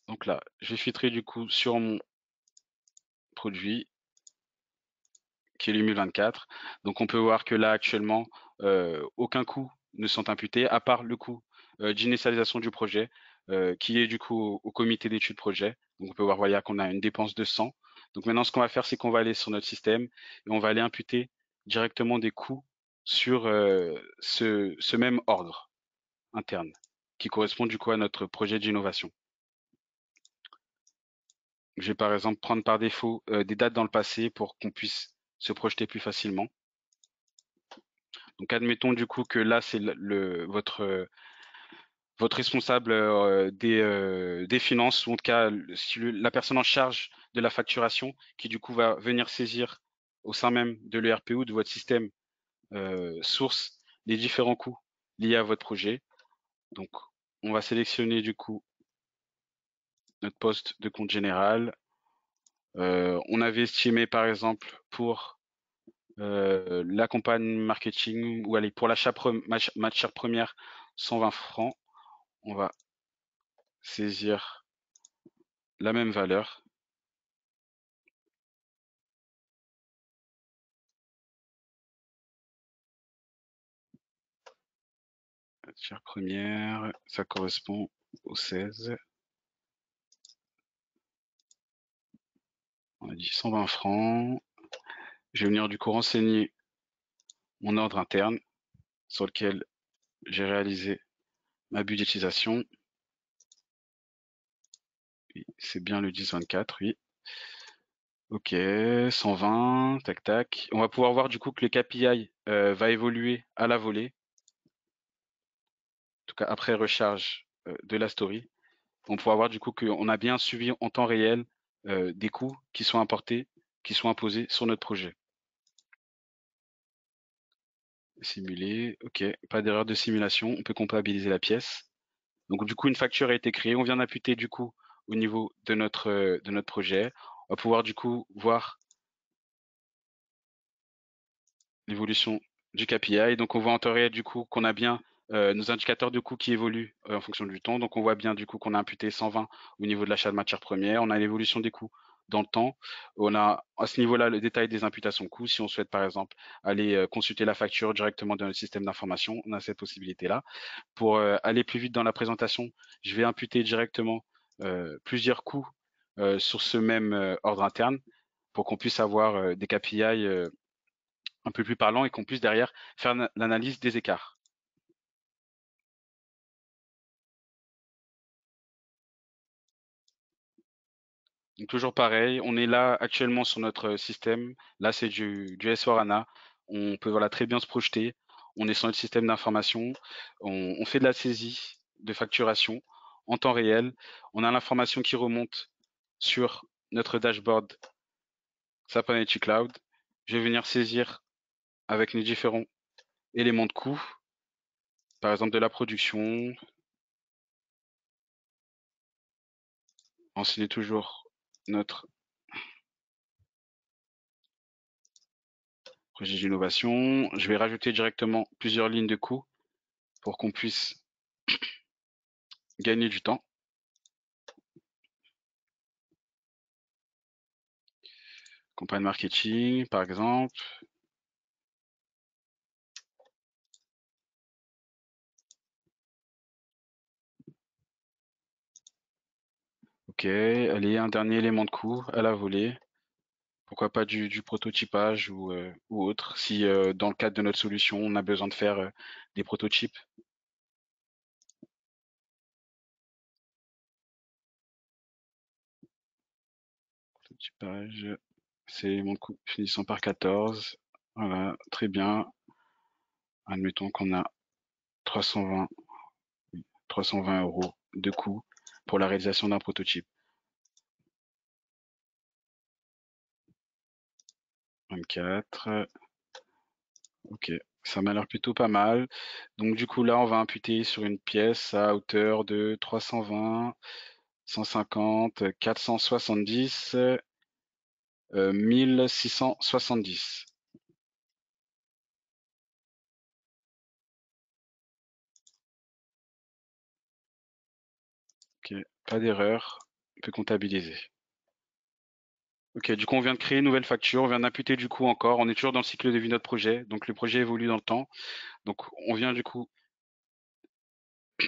Donc là, je vais filtrer du coup sur mon produit qui est le 1024. Donc on peut voir que là actuellement, aucun coût ne sont imputés à part le coût d'initialisation du projet qui est du coup au comité d'études projet. Donc on peut voir voilà, qu'on a une dépense de 100. Donc maintenant ce qu'on va faire, c'est qu'on va aller sur notre système et on va aller imputer directement des coûts sur ce même ordre interne qui correspond du coup à notre projet d'innovation. Je vais par exemple prendre par défaut des dates dans le passé pour qu'on puisse se projeter plus facilement. Donc admettons du coup que là c'est votre responsable des finances, ou en tout cas la personne en charge de la facturation qui du coup va venir saisir au sein même de l'ERPO, de votre système source, les différents coûts liés à votre projet. Donc on va sélectionner du coup notre poste de compte général. On avait estimé par exemple pour la campagne marketing ou allez pour l'achat matière première 120 francs, on va saisir la même valeur. Matière première, ça correspond au 16. On a dit 120 francs. Je vais venir du coup renseigner mon ordre interne sur lequel j'ai réalisé ma budgétisation. Oui, c'est bien le 10-24, oui. Ok, 120, tac tac. On va pouvoir voir du coup que le KPI va évoluer à la volée. En tout cas après recharge de la story. On pourra voir du coup qu'on a bien suivi en temps réel des coûts qui sont importés, qui sont imposés sur notre projet. Simuler, ok, pas d'erreur de simulation, on peut comptabiliser la pièce. Donc du coup, une facture a été créée, on vient d'imputer du coup au niveau de notre projet. On va pouvoir du coup voir l'évolution du KPI. Donc on voit en temps réel du coup qu'on a bien nos indicateurs de coûts qui évoluent en fonction du temps. Donc on voit bien du coup qu'on a imputé 120 au niveau de l'achat de matières premières. On a l'évolution des coûts dans le temps. On a à ce niveau-là le détail des imputations de coûts. Si on souhaite par exemple aller consulter la facture directement dans notre système d'information, on a cette possibilité-là. Pour aller plus vite dans la présentation, je vais imputer directement plusieurs coûts sur ce même ordre interne pour qu'on puisse avoir des KPI un peu plus parlants et qu'on puisse derrière faire l'analyse des écarts. Donc toujours pareil, on est là actuellement sur notre système. Là, c'est du S/4HANA. On peut voilà, très bien se projeter. On est sur notre système d'information. On fait de la saisie de facturation en temps réel. On a l'information qui remonte sur notre dashboard SAP Analytics Cloud. Je vais venir saisir avec les différents éléments de coût, par exemple de la production. Enseigner toujours notre projet d'innovation. Je vais rajouter directement plusieurs lignes de coût pour qu'on puisse gagner du temps. Campagne marketing, par exemple. Ok, allez, un dernier élément de coût à la volée. Pourquoi pas du prototypage ou autre, si dans le cadre de notre solution, on a besoin de faire des prototypes. Prototypage, c'est mon coût finissant par 14. Voilà, très bien. Admettons qu'on a 320 € de coût pour la réalisation d'un prototype. 24. Ok, ça m'a l'air plutôt pas mal. Donc du coup là, on va imputer sur une pièce à hauteur de 320, 150, 470, 1670. Ok, pas d'erreur, on peut comptabiliser. Ok, du coup on vient de créer une nouvelle facture, on vient d'imputer du coup encore, on est toujours dans le cycle de vie de notre projet, donc le projet évolue dans le temps. Donc on vient du coup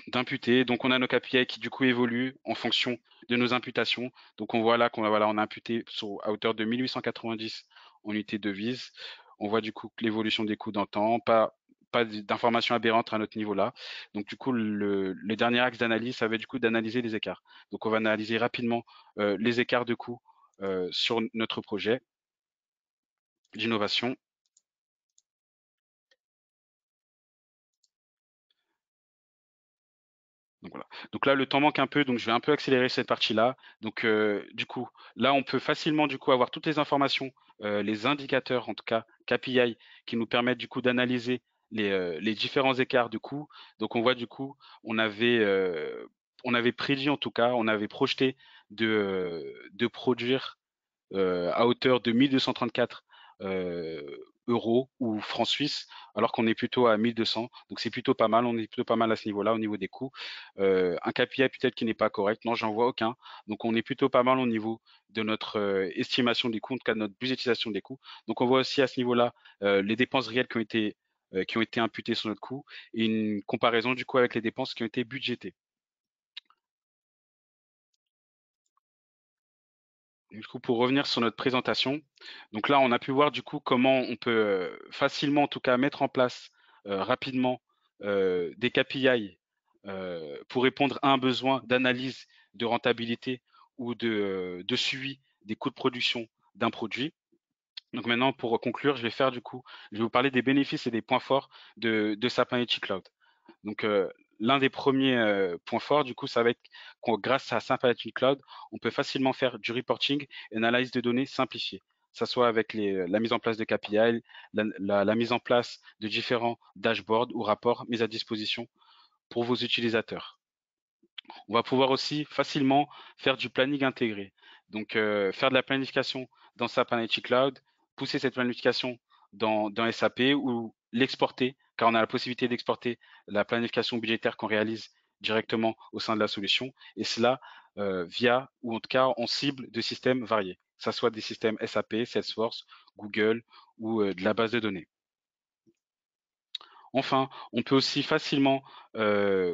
d'imputer, donc on a nos KPI qui du coup évoluent en fonction de nos imputations. Donc on voit là qu'on voilà, on a imputé à hauteur de 1890 en unité de devise. On voit du coup l'évolution des coûts dans le temps, pas d'informations aberrantes à notre niveau là. Donc du coup le dernier axe d'analyse, ça va être du coup d'analyser les écarts. Donc on va analyser rapidement les écarts de coûts sur notre projet d'innovation. Donc voilà. Donc là, le temps manque un peu, donc je vais un peu accélérer cette partie-là. Donc du coup, là, on peut facilement du coup avoir toutes les informations, les indicateurs en tout cas KPI qui nous permettent du coup d'analyser les différents écarts de coûts. Donc on voit du coup, on avait prédit en tout cas, on avait projeté de produire à hauteur de 1234 euros ou francs suisses, alors qu'on est plutôt à 1200. Donc c'est plutôt pas mal, on est plutôt pas mal à ce niveau-là, au niveau des coûts. Un KPI peut-être qui n'est pas correct, non, j'en vois aucun. Donc on est plutôt pas mal au niveau de notre estimation des coûts, en tout cas de notre budgétisation des coûts. Donc on voit aussi à ce niveau-là les dépenses réelles qui ont été imputées sur notre coût et une comparaison du coup avec les dépenses qui ont été budgétées. Du coup, pour revenir sur notre présentation, donc là, on a pu voir du coup comment on peut facilement, en tout cas, mettre en place rapidement des KPI pour répondre à un besoin d'analyse de rentabilité ou de suivi des coûts de production d'un produit. Donc maintenant, pour conclure, je vais vous parler des bénéfices et des points forts de Sapin Etchi Cloud. Donc, l'un des premiers points forts, du coup, ça va être que grâce à Sympathy Cloud, on peut facilement faire du reporting et une analyse de données simplifiée. Ça soit avec la mise en place de KPI, la mise en place de différents dashboards ou rapports mis à disposition pour vos utilisateurs. On va pouvoir aussi facilement faire du planning intégré. Donc, faire de la planification dans SAP Analytics Cloud, pousser cette planification dans SAP ou l'exporter, car on a la possibilité d'exporter la planification budgétaire qu'on réalise directement au sein de la solution, et cela via, ou en tout cas en cible de systèmes variés, que ce soit des systèmes SAP, Salesforce, Google ou de la base de données. Enfin, on peut aussi facilement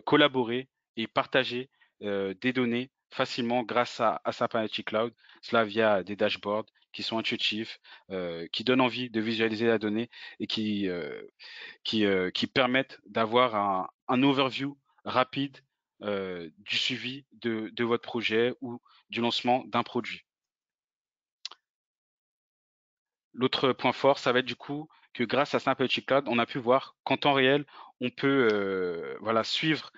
collaborer et partager des données facilement grâce à SAP Analytics Cloud, cela via des dashboards qui sont intuitifs, qui donnent envie de visualiser la donnée et qui permettent d'avoir un overview rapide du suivi de votre projet ou du lancement d'un produit. L'autre point fort, ça va être du coup que grâce à Sympathy Cloud, on a pu voir qu'en temps réel, on peut voilà, suivre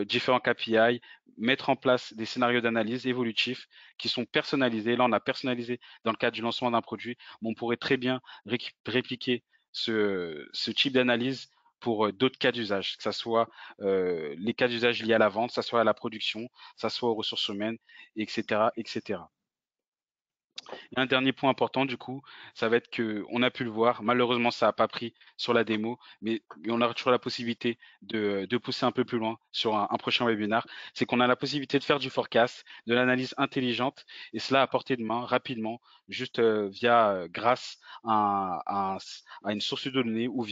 différents KPI, mettre en place des scénarios d'analyse évolutifs qui sont personnalisés. Là, on a personnalisé dans le cadre du lancement d'un produit, mais on pourrait très bien répliquer ce type d'analyse pour d'autres cas d'usage, que ce soit les cas d'usage liés à la vente, que ce soit à la production, que ce soit aux ressources humaines, etc., etc. Et un dernier point important, du coup, ça va être que on a pu le voir. Malheureusement, ça n'a pas pris sur la démo, mais on a toujours la possibilité de pousser un peu plus loin sur un prochain webinaire. C'est qu'on a la possibilité de faire du forecast, de l'analyse intelligente, et cela à portée de main, rapidement, juste grâce à une source de données ou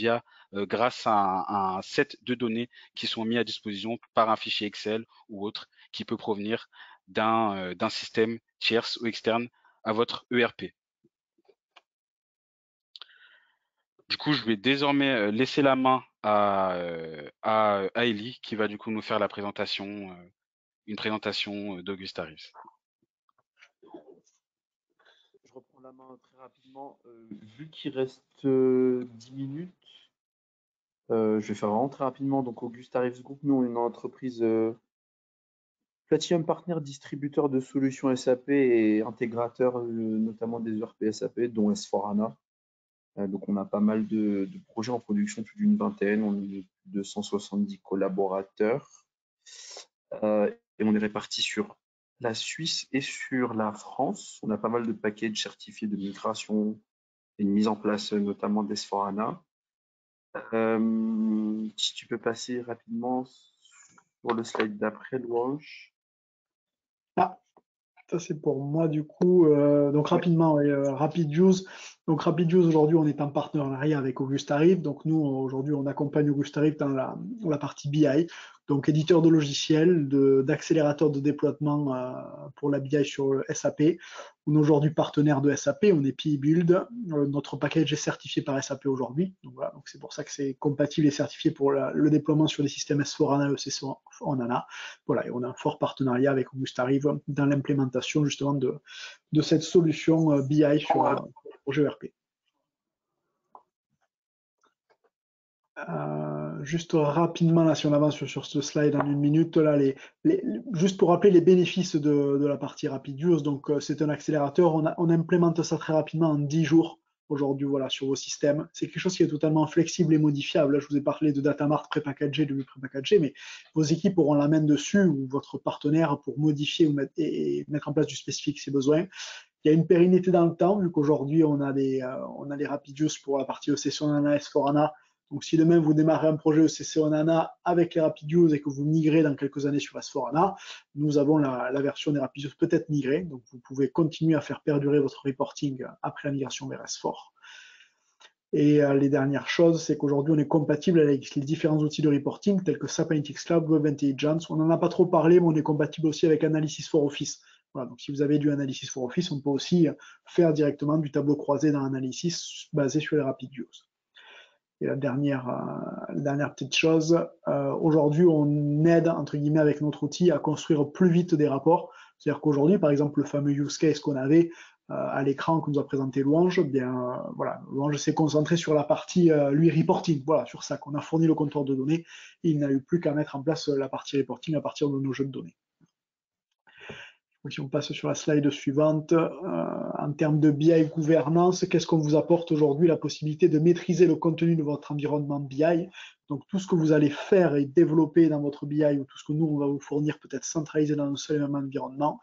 grâce à un set de données qui sont mis à disposition par un fichier Excel ou autre qui peut provenir d'un système tierce ou externe à votre ERP. Du coup, je vais désormais laisser la main à Ellie qui va du coup nous faire la présentation, une présentation d'Augusta Reeves. Je reprends la main très rapidement. Vu qu'il reste 10 minutes, je vais faire vraiment très rapidement. Donc, Augusta Reeves Group, nous, on est une entreprise Platinum Partner, distributeur de solutions SAP et intégrateur notamment des ERP SAP, dont S4HANA. Donc, on a pas mal de projets en production, plus d'une vingtaine. On est plus de 170 collaborateurs. Et on est répartis sur la Suisse et sur la France. On a pas mal de packages certifiés de migration et une mise en place notamment d'S4HANA. Si tu peux passer rapidement sur le slide d'après, Louange. Ah, ça c'est pour moi du coup. Donc Ouais. rapidement, Rapid Use. Donc Rapid Use aujourd'hui, on est en partenariat avec Augusta Reeves. Donc nous aujourd'hui, on accompagne Augusta Reeves dans la partie BI. Donc éditeur de logiciels, d'accélérateur de déploiement pour la BI sur SAP. On est aujourd'hui partenaire de SAP. On est PI Build. Notre package est certifié par SAP aujourd'hui. Donc voilà. Donc c'est pour ça que c'est compatible et certifié pour le déploiement sur des systèmes S4HANA, ECC en ANA. Voilà, et on a un fort partenariat avec Augusta Reeves dans l'implémentation justement de cette solution BI sur le projet ERP. Juste rapidement, là, si on avance sur ce slide en une minute, là, juste pour rappeler les bénéfices de la partie Rapid Use, donc c'est un accélérateur, on implémente ça très rapidement en 10 jours aujourd'hui voilà, sur vos systèmes. C'est quelque chose qui est totalement flexible et modifiable. Là, je vous ai parlé de Datamart prépackagé, de prépackagé, mais vos équipes auront la main dessus ou votre partenaire pour modifier et mettre en place du spécifique si besoin. Il y a une pérennité dans le temps, vu qu'aujourd'hui, on a des Rapid Use pour la partie ECC on ANA, S4ANA. Donc, si demain vous démarrez un projet ECC on ANA avec les Rapid Use et que vous migrez dans quelques années sur S4ANA, nous avons la version des Rapid Use peut-être migrée. Donc, vous pouvez continuer à faire perdurer votre reporting après la migration vers S4. Et les dernières choses, c'est qu'aujourd'hui, on est compatible avec les différents outils de reporting tels que SAP Analytics Cloud, Web Intelligence. On n'en a pas trop parlé, mais on est compatible aussi avec Analysis for Office. Voilà, donc si vous avez du Analysis for Office, on peut aussi faire directement du tableau croisé dans Analysis basé sur les Rapid Use. Et la dernière petite chose, aujourd'hui, on aide, entre guillemets, avec notre outil à construire plus vite des rapports. C'est-à-dire qu'aujourd'hui, par exemple, le fameux use case qu'on avait à l'écran que nous a présenté Louange, voilà, Louange s'est concentré sur la partie, reporting, voilà, sur ça, qu'on a fourni le compteur de données, et il n'a eu plus qu'à mettre en place la partie reporting à partir de nos jeux de données. Si on passe sur la slide suivante, en termes de BI gouvernance, qu'est-ce qu'on vous apporte aujourd'hui? La possibilité de maîtriser le contenu de votre environnement BI. Donc tout ce que vous allez faire et développer dans votre BI ou tout ce que nous, on va vous fournir peut être centralisé dans un seul et même environnement.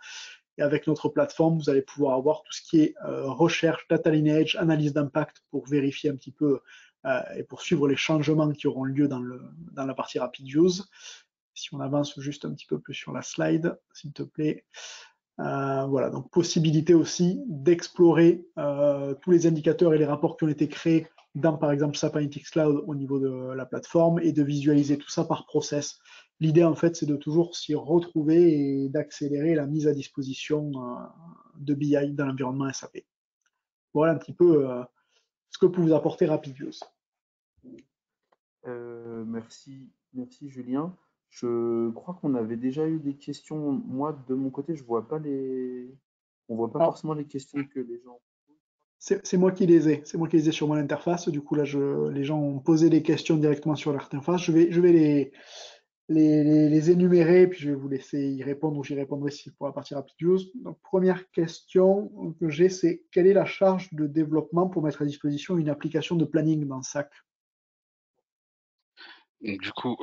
Et avec notre plateforme, vous allez pouvoir avoir tout ce qui est recherche, data lineage, analyse d'impact pour vérifier un petit peu et pour suivre les changements qui auront lieu dans la partie Rapid Use. Si on avance juste un petit peu plus sur la slide, s'il te plaît. Voilà, donc possibilité aussi d'explorer tous les indicateurs et les rapports qui ont été créés dans, par exemple, SAP Analytics Cloud au niveau de la plateforme et de visualiser tout ça par process. L'idée, en fait, c'est de toujours s'y retrouver et d'accélérer la mise à disposition de BI dans l'environnement SAP. Voilà un petit peu ce que peut vous apporter Rapid Use. Merci Julien. Je crois qu'on avait déjà eu des questions. Moi, de mon côté, on voit pas Alors, forcément les questions que les gens. c'est moi qui les ai. C'est moi qui les ai sur mon interface. Du coup, là, les gens ont posé des questions directement sur leur interface. Je vais les énumérer, puis je vais vous laisser y répondre ou j'y répondrai si pour la partie Rapid Use. Donc, première question que j'ai, c'est quelle est la charge de développement pour mettre à disposition une application de planning dans SAC? Donc, du coup,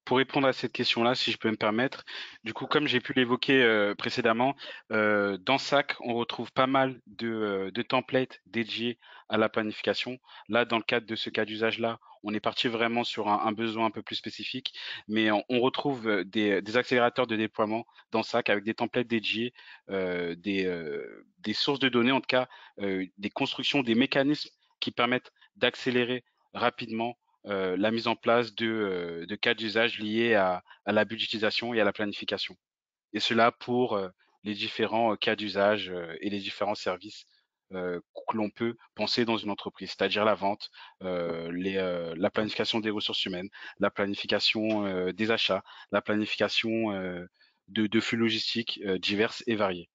pour répondre à cette question-là, si je peux me permettre, du coup, comme j'ai pu l'évoquer précédemment, dans SAC, on retrouve pas mal de templates dédiés à la planification. Là, dans le cadre de ce cas d'usage-là, on est parti vraiment sur un besoin un peu plus spécifique, mais on retrouve des accélérateurs de déploiement dans SAC avec des templates dédiés, des sources de données, en tout cas, des constructions, des mécanismes qui permettent d'accélérer rapidement la mise en place de cas d'usage liés à la budgétisation et à la planification. Et cela pour les différents cas d'usage et les différents services que l'on peut penser dans une entreprise, c'est-à-dire la vente, la planification des ressources humaines, la planification des achats, la planification de flux logistiques diverses et variés.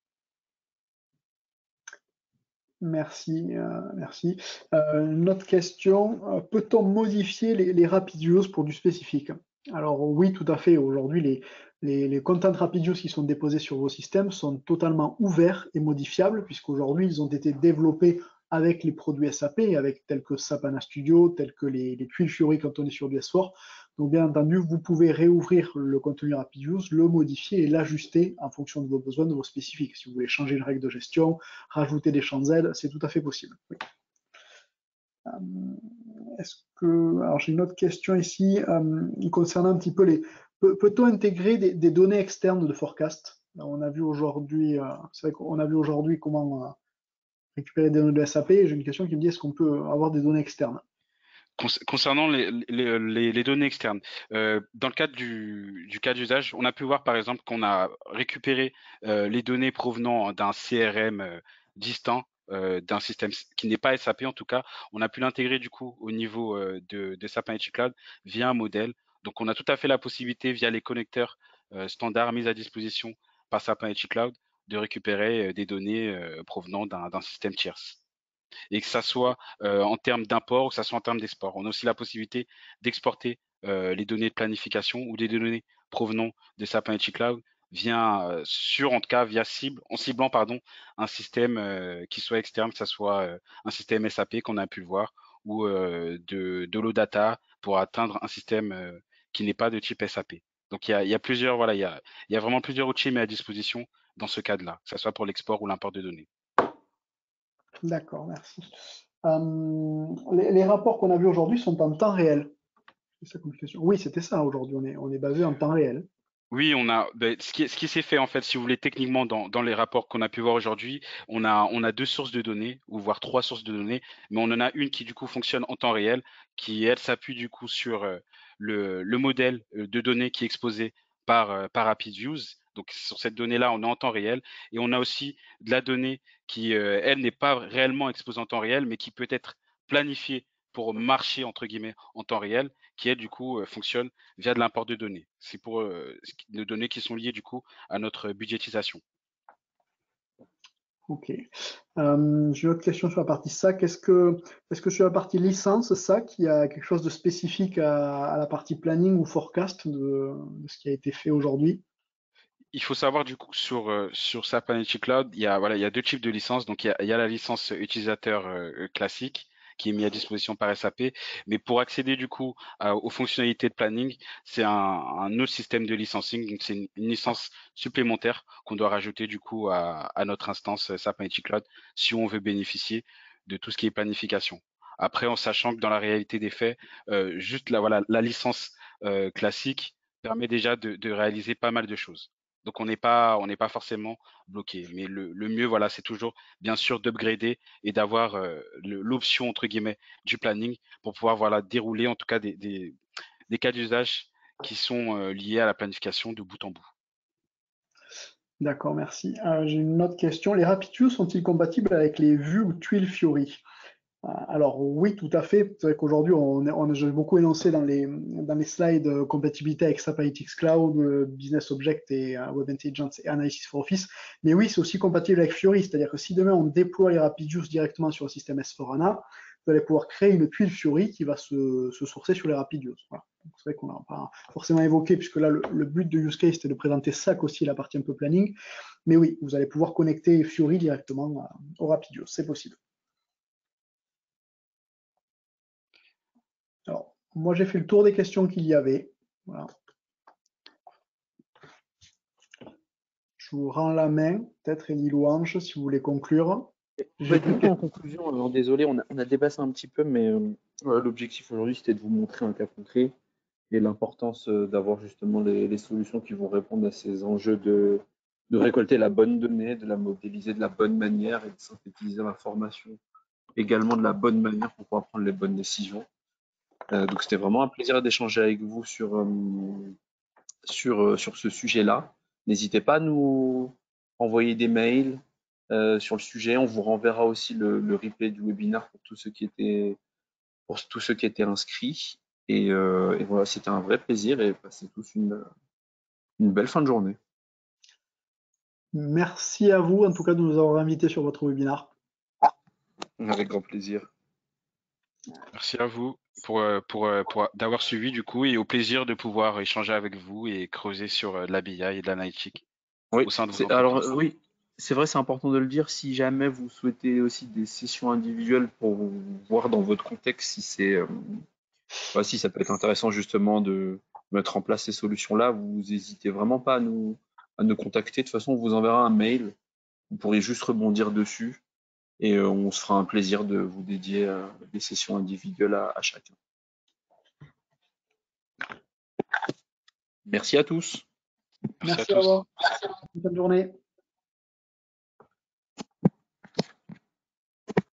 Merci, merci. Une autre question, peut-on modifier les rapid use pour du spécifique? Alors oui, tout à fait. Aujourd'hui, les content rapid use qui sont déposés sur vos systèmes sont totalement ouverts et modifiables, puisqu'aujourd'hui, ils ont été développés avec les produits SAP, avec tels que SAP HANA Studio, tels que les tuiles Fiori quand on est sur du S4. Donc bien entendu, vous pouvez réouvrir le contenu rapid use, le modifier et l'ajuster en fonction de vos besoins, de vos spécifiques. Si vous voulez changer une règle de gestion, rajouter des champs Z, c'est tout à fait possible. Oui. Alors j'ai une autre question ici concernant un petit peu peut-on intégrer des données externes de forecast? On a vu aujourd'hui, c'est vrai qu'on a vu aujourd'hui comment récupérer des données de SAP. J'ai une question qui me dit est-ce qu'on peut avoir des données externes? Concernant les données externes, dans le cadre du cas d'usage, on a pu voir par exemple qu'on a récupéré les données provenant d'un CRM distant, d'un système qui n'est pas SAP en tout cas. On a pu l'intégrer du coup au niveau de SAP Analytics Cloud via un modèle. Donc on a tout à fait la possibilité via les connecteurs standards mis à disposition par SAP Analytics Cloud de récupérer des données provenant d'un système tierce et que ça soit en termes d'import ou que ça soit en termes d'export. On a aussi la possibilité d'exporter les données de planification ou des données provenant de SAP Analytics Cloud en tout cas via en ciblant pardon un système qui soit externe, que ce soit un système SAP qu'on a pu le voir ou de l'OData pour atteindre un système qui n'est pas de type SAP. Donc il y a plusieurs voilà il y a vraiment plusieurs outils mis à disposition dans ce cadre-là, que ce soit pour l'export ou l'import de données. D'accord, merci. Les rapports qu'on a vus aujourd'hui sont en temps réel. C'est ça comme question. Oui, c'était ça aujourd'hui. On est basé en temps réel. Oui, ce qui s'est fait en fait, si vous voulez, techniquement dans les rapports qu'on a pu voir aujourd'hui, on a deux sources de données, ou voire trois sources de données, mais on en a une qui du coup fonctionne en temps réel, qui elle s'appuie du coup sur le modèle de données qui est exposé par RapidViews. Donc sur cette donnée-là, on est en temps réel, et on a aussi de la donnée qui, elle, n'est pas réellement exposée en temps réel, mais qui peut être planifiée pour marcher entre guillemets en temps réel, qui elle du coup fonctionne via de l'import de données. C'est pour nos données qui sont liées du coup à notre budgétisation. Ok. J'ai une autre question sur la partie SAC. Est-ce que sur la partie licence SAC, il y a quelque chose de spécifique à la partie planning ou forecast de ce qui a été fait aujourd'hui? Il faut savoir du coup sur SAP Analytics Cloud, il y a deux types de licences. Donc il y a la licence utilisateur classique qui est mise à disposition par SAP, mais pour accéder du coup aux fonctionnalités de planning, c'est un autre système de licensing. Donc c'est une licence supplémentaire qu'on doit rajouter du coup à notre instance SAP Analytics Cloud si on veut bénéficier de tout ce qui est planification. Après, en sachant que dans la réalité des faits, juste la licence classique permet déjà de réaliser pas mal de choses. Donc on n'est pas forcément bloqué. Mais le mieux, voilà, c'est toujours bien sûr d'upgrader et d'avoir l'option entre guillemets du planning pour pouvoir voilà dérouler en tout cas des cas d'usage qui sont liés à la planification de bout en bout. D'accord, merci. J'ai une autre question. Les RapidView sont-ils compatibles avec les vues ou tuiles Fiori? Alors oui, tout à fait. C'est vrai qu'aujourd'hui, j'ai beaucoup énoncé dans les slides compatibilité avec SAP Analytics Cloud, Business Object et Web Intelligence et Analysis for Office. Mais oui, c'est aussi compatible avec Fiori. C'est-à-dire que si demain on déploie les RapidViews directement sur le système S4HANA, vous allez pouvoir créer une tuile Fiori qui va se sourcer sur les RapidViews. Voilà. C'est vrai qu'on n'a pas forcément évoqué, puisque là, le but de use case, c'était de présenter SAC aussi, la partie un peu planning. Mais oui, vous allez pouvoir connecter Fiori directement au RapidViews. C'est possible. Alors, moi, j'ai fait le tour des questions qu'il y avait. Voilà. Je vous rends la main, peut-être Élie Louange, si vous voulez conclure. Du coup, en conclusion, alors désolé, on a dépassé un petit peu, mais voilà, l'objectif aujourd'hui, c'était de vous montrer un cas concret et l'importance d'avoir justement les solutions qui vont répondre à ces enjeux de récolter la bonne donnée, de la modéliser de la bonne manière et de synthétiser l'information également de la bonne manière pour pouvoir prendre les bonnes décisions. Donc c'était vraiment un plaisir d'échanger avec vous sur ce sujet-là. N'hésitez pas à nous envoyer des mails sur le sujet. On vous renverra aussi le replay du webinaire pour tous ceux qui étaient inscrits. Et voilà, c'était un vrai plaisir et passez tous une belle fin de journée. Merci à vous, en tout cas, de nous avoir invités sur votre webinaire. Avec grand plaisir. Merci à vous pour d'avoir suivi du coup et au plaisir de pouvoir échanger avec vous et creuser sur l'ABI et de l'analytique Oui, au sein de vos alors entreprises. oui, c'est vrai, c'est important de le dire. Si jamais vous souhaitez aussi des sessions individuelles pour voir dans votre contexte si ça peut être intéressant justement de mettre en place ces solutions-là, vous n'hésitez vraiment pas à nous contacter. De toute façon, on vous enverra un mail. Vous pourrez juste rebondir dessus et on se fera un plaisir de vous dédier des sessions individuelles à chacun. Merci à tous. Merci à Merci à tous. vous. Bonne journée.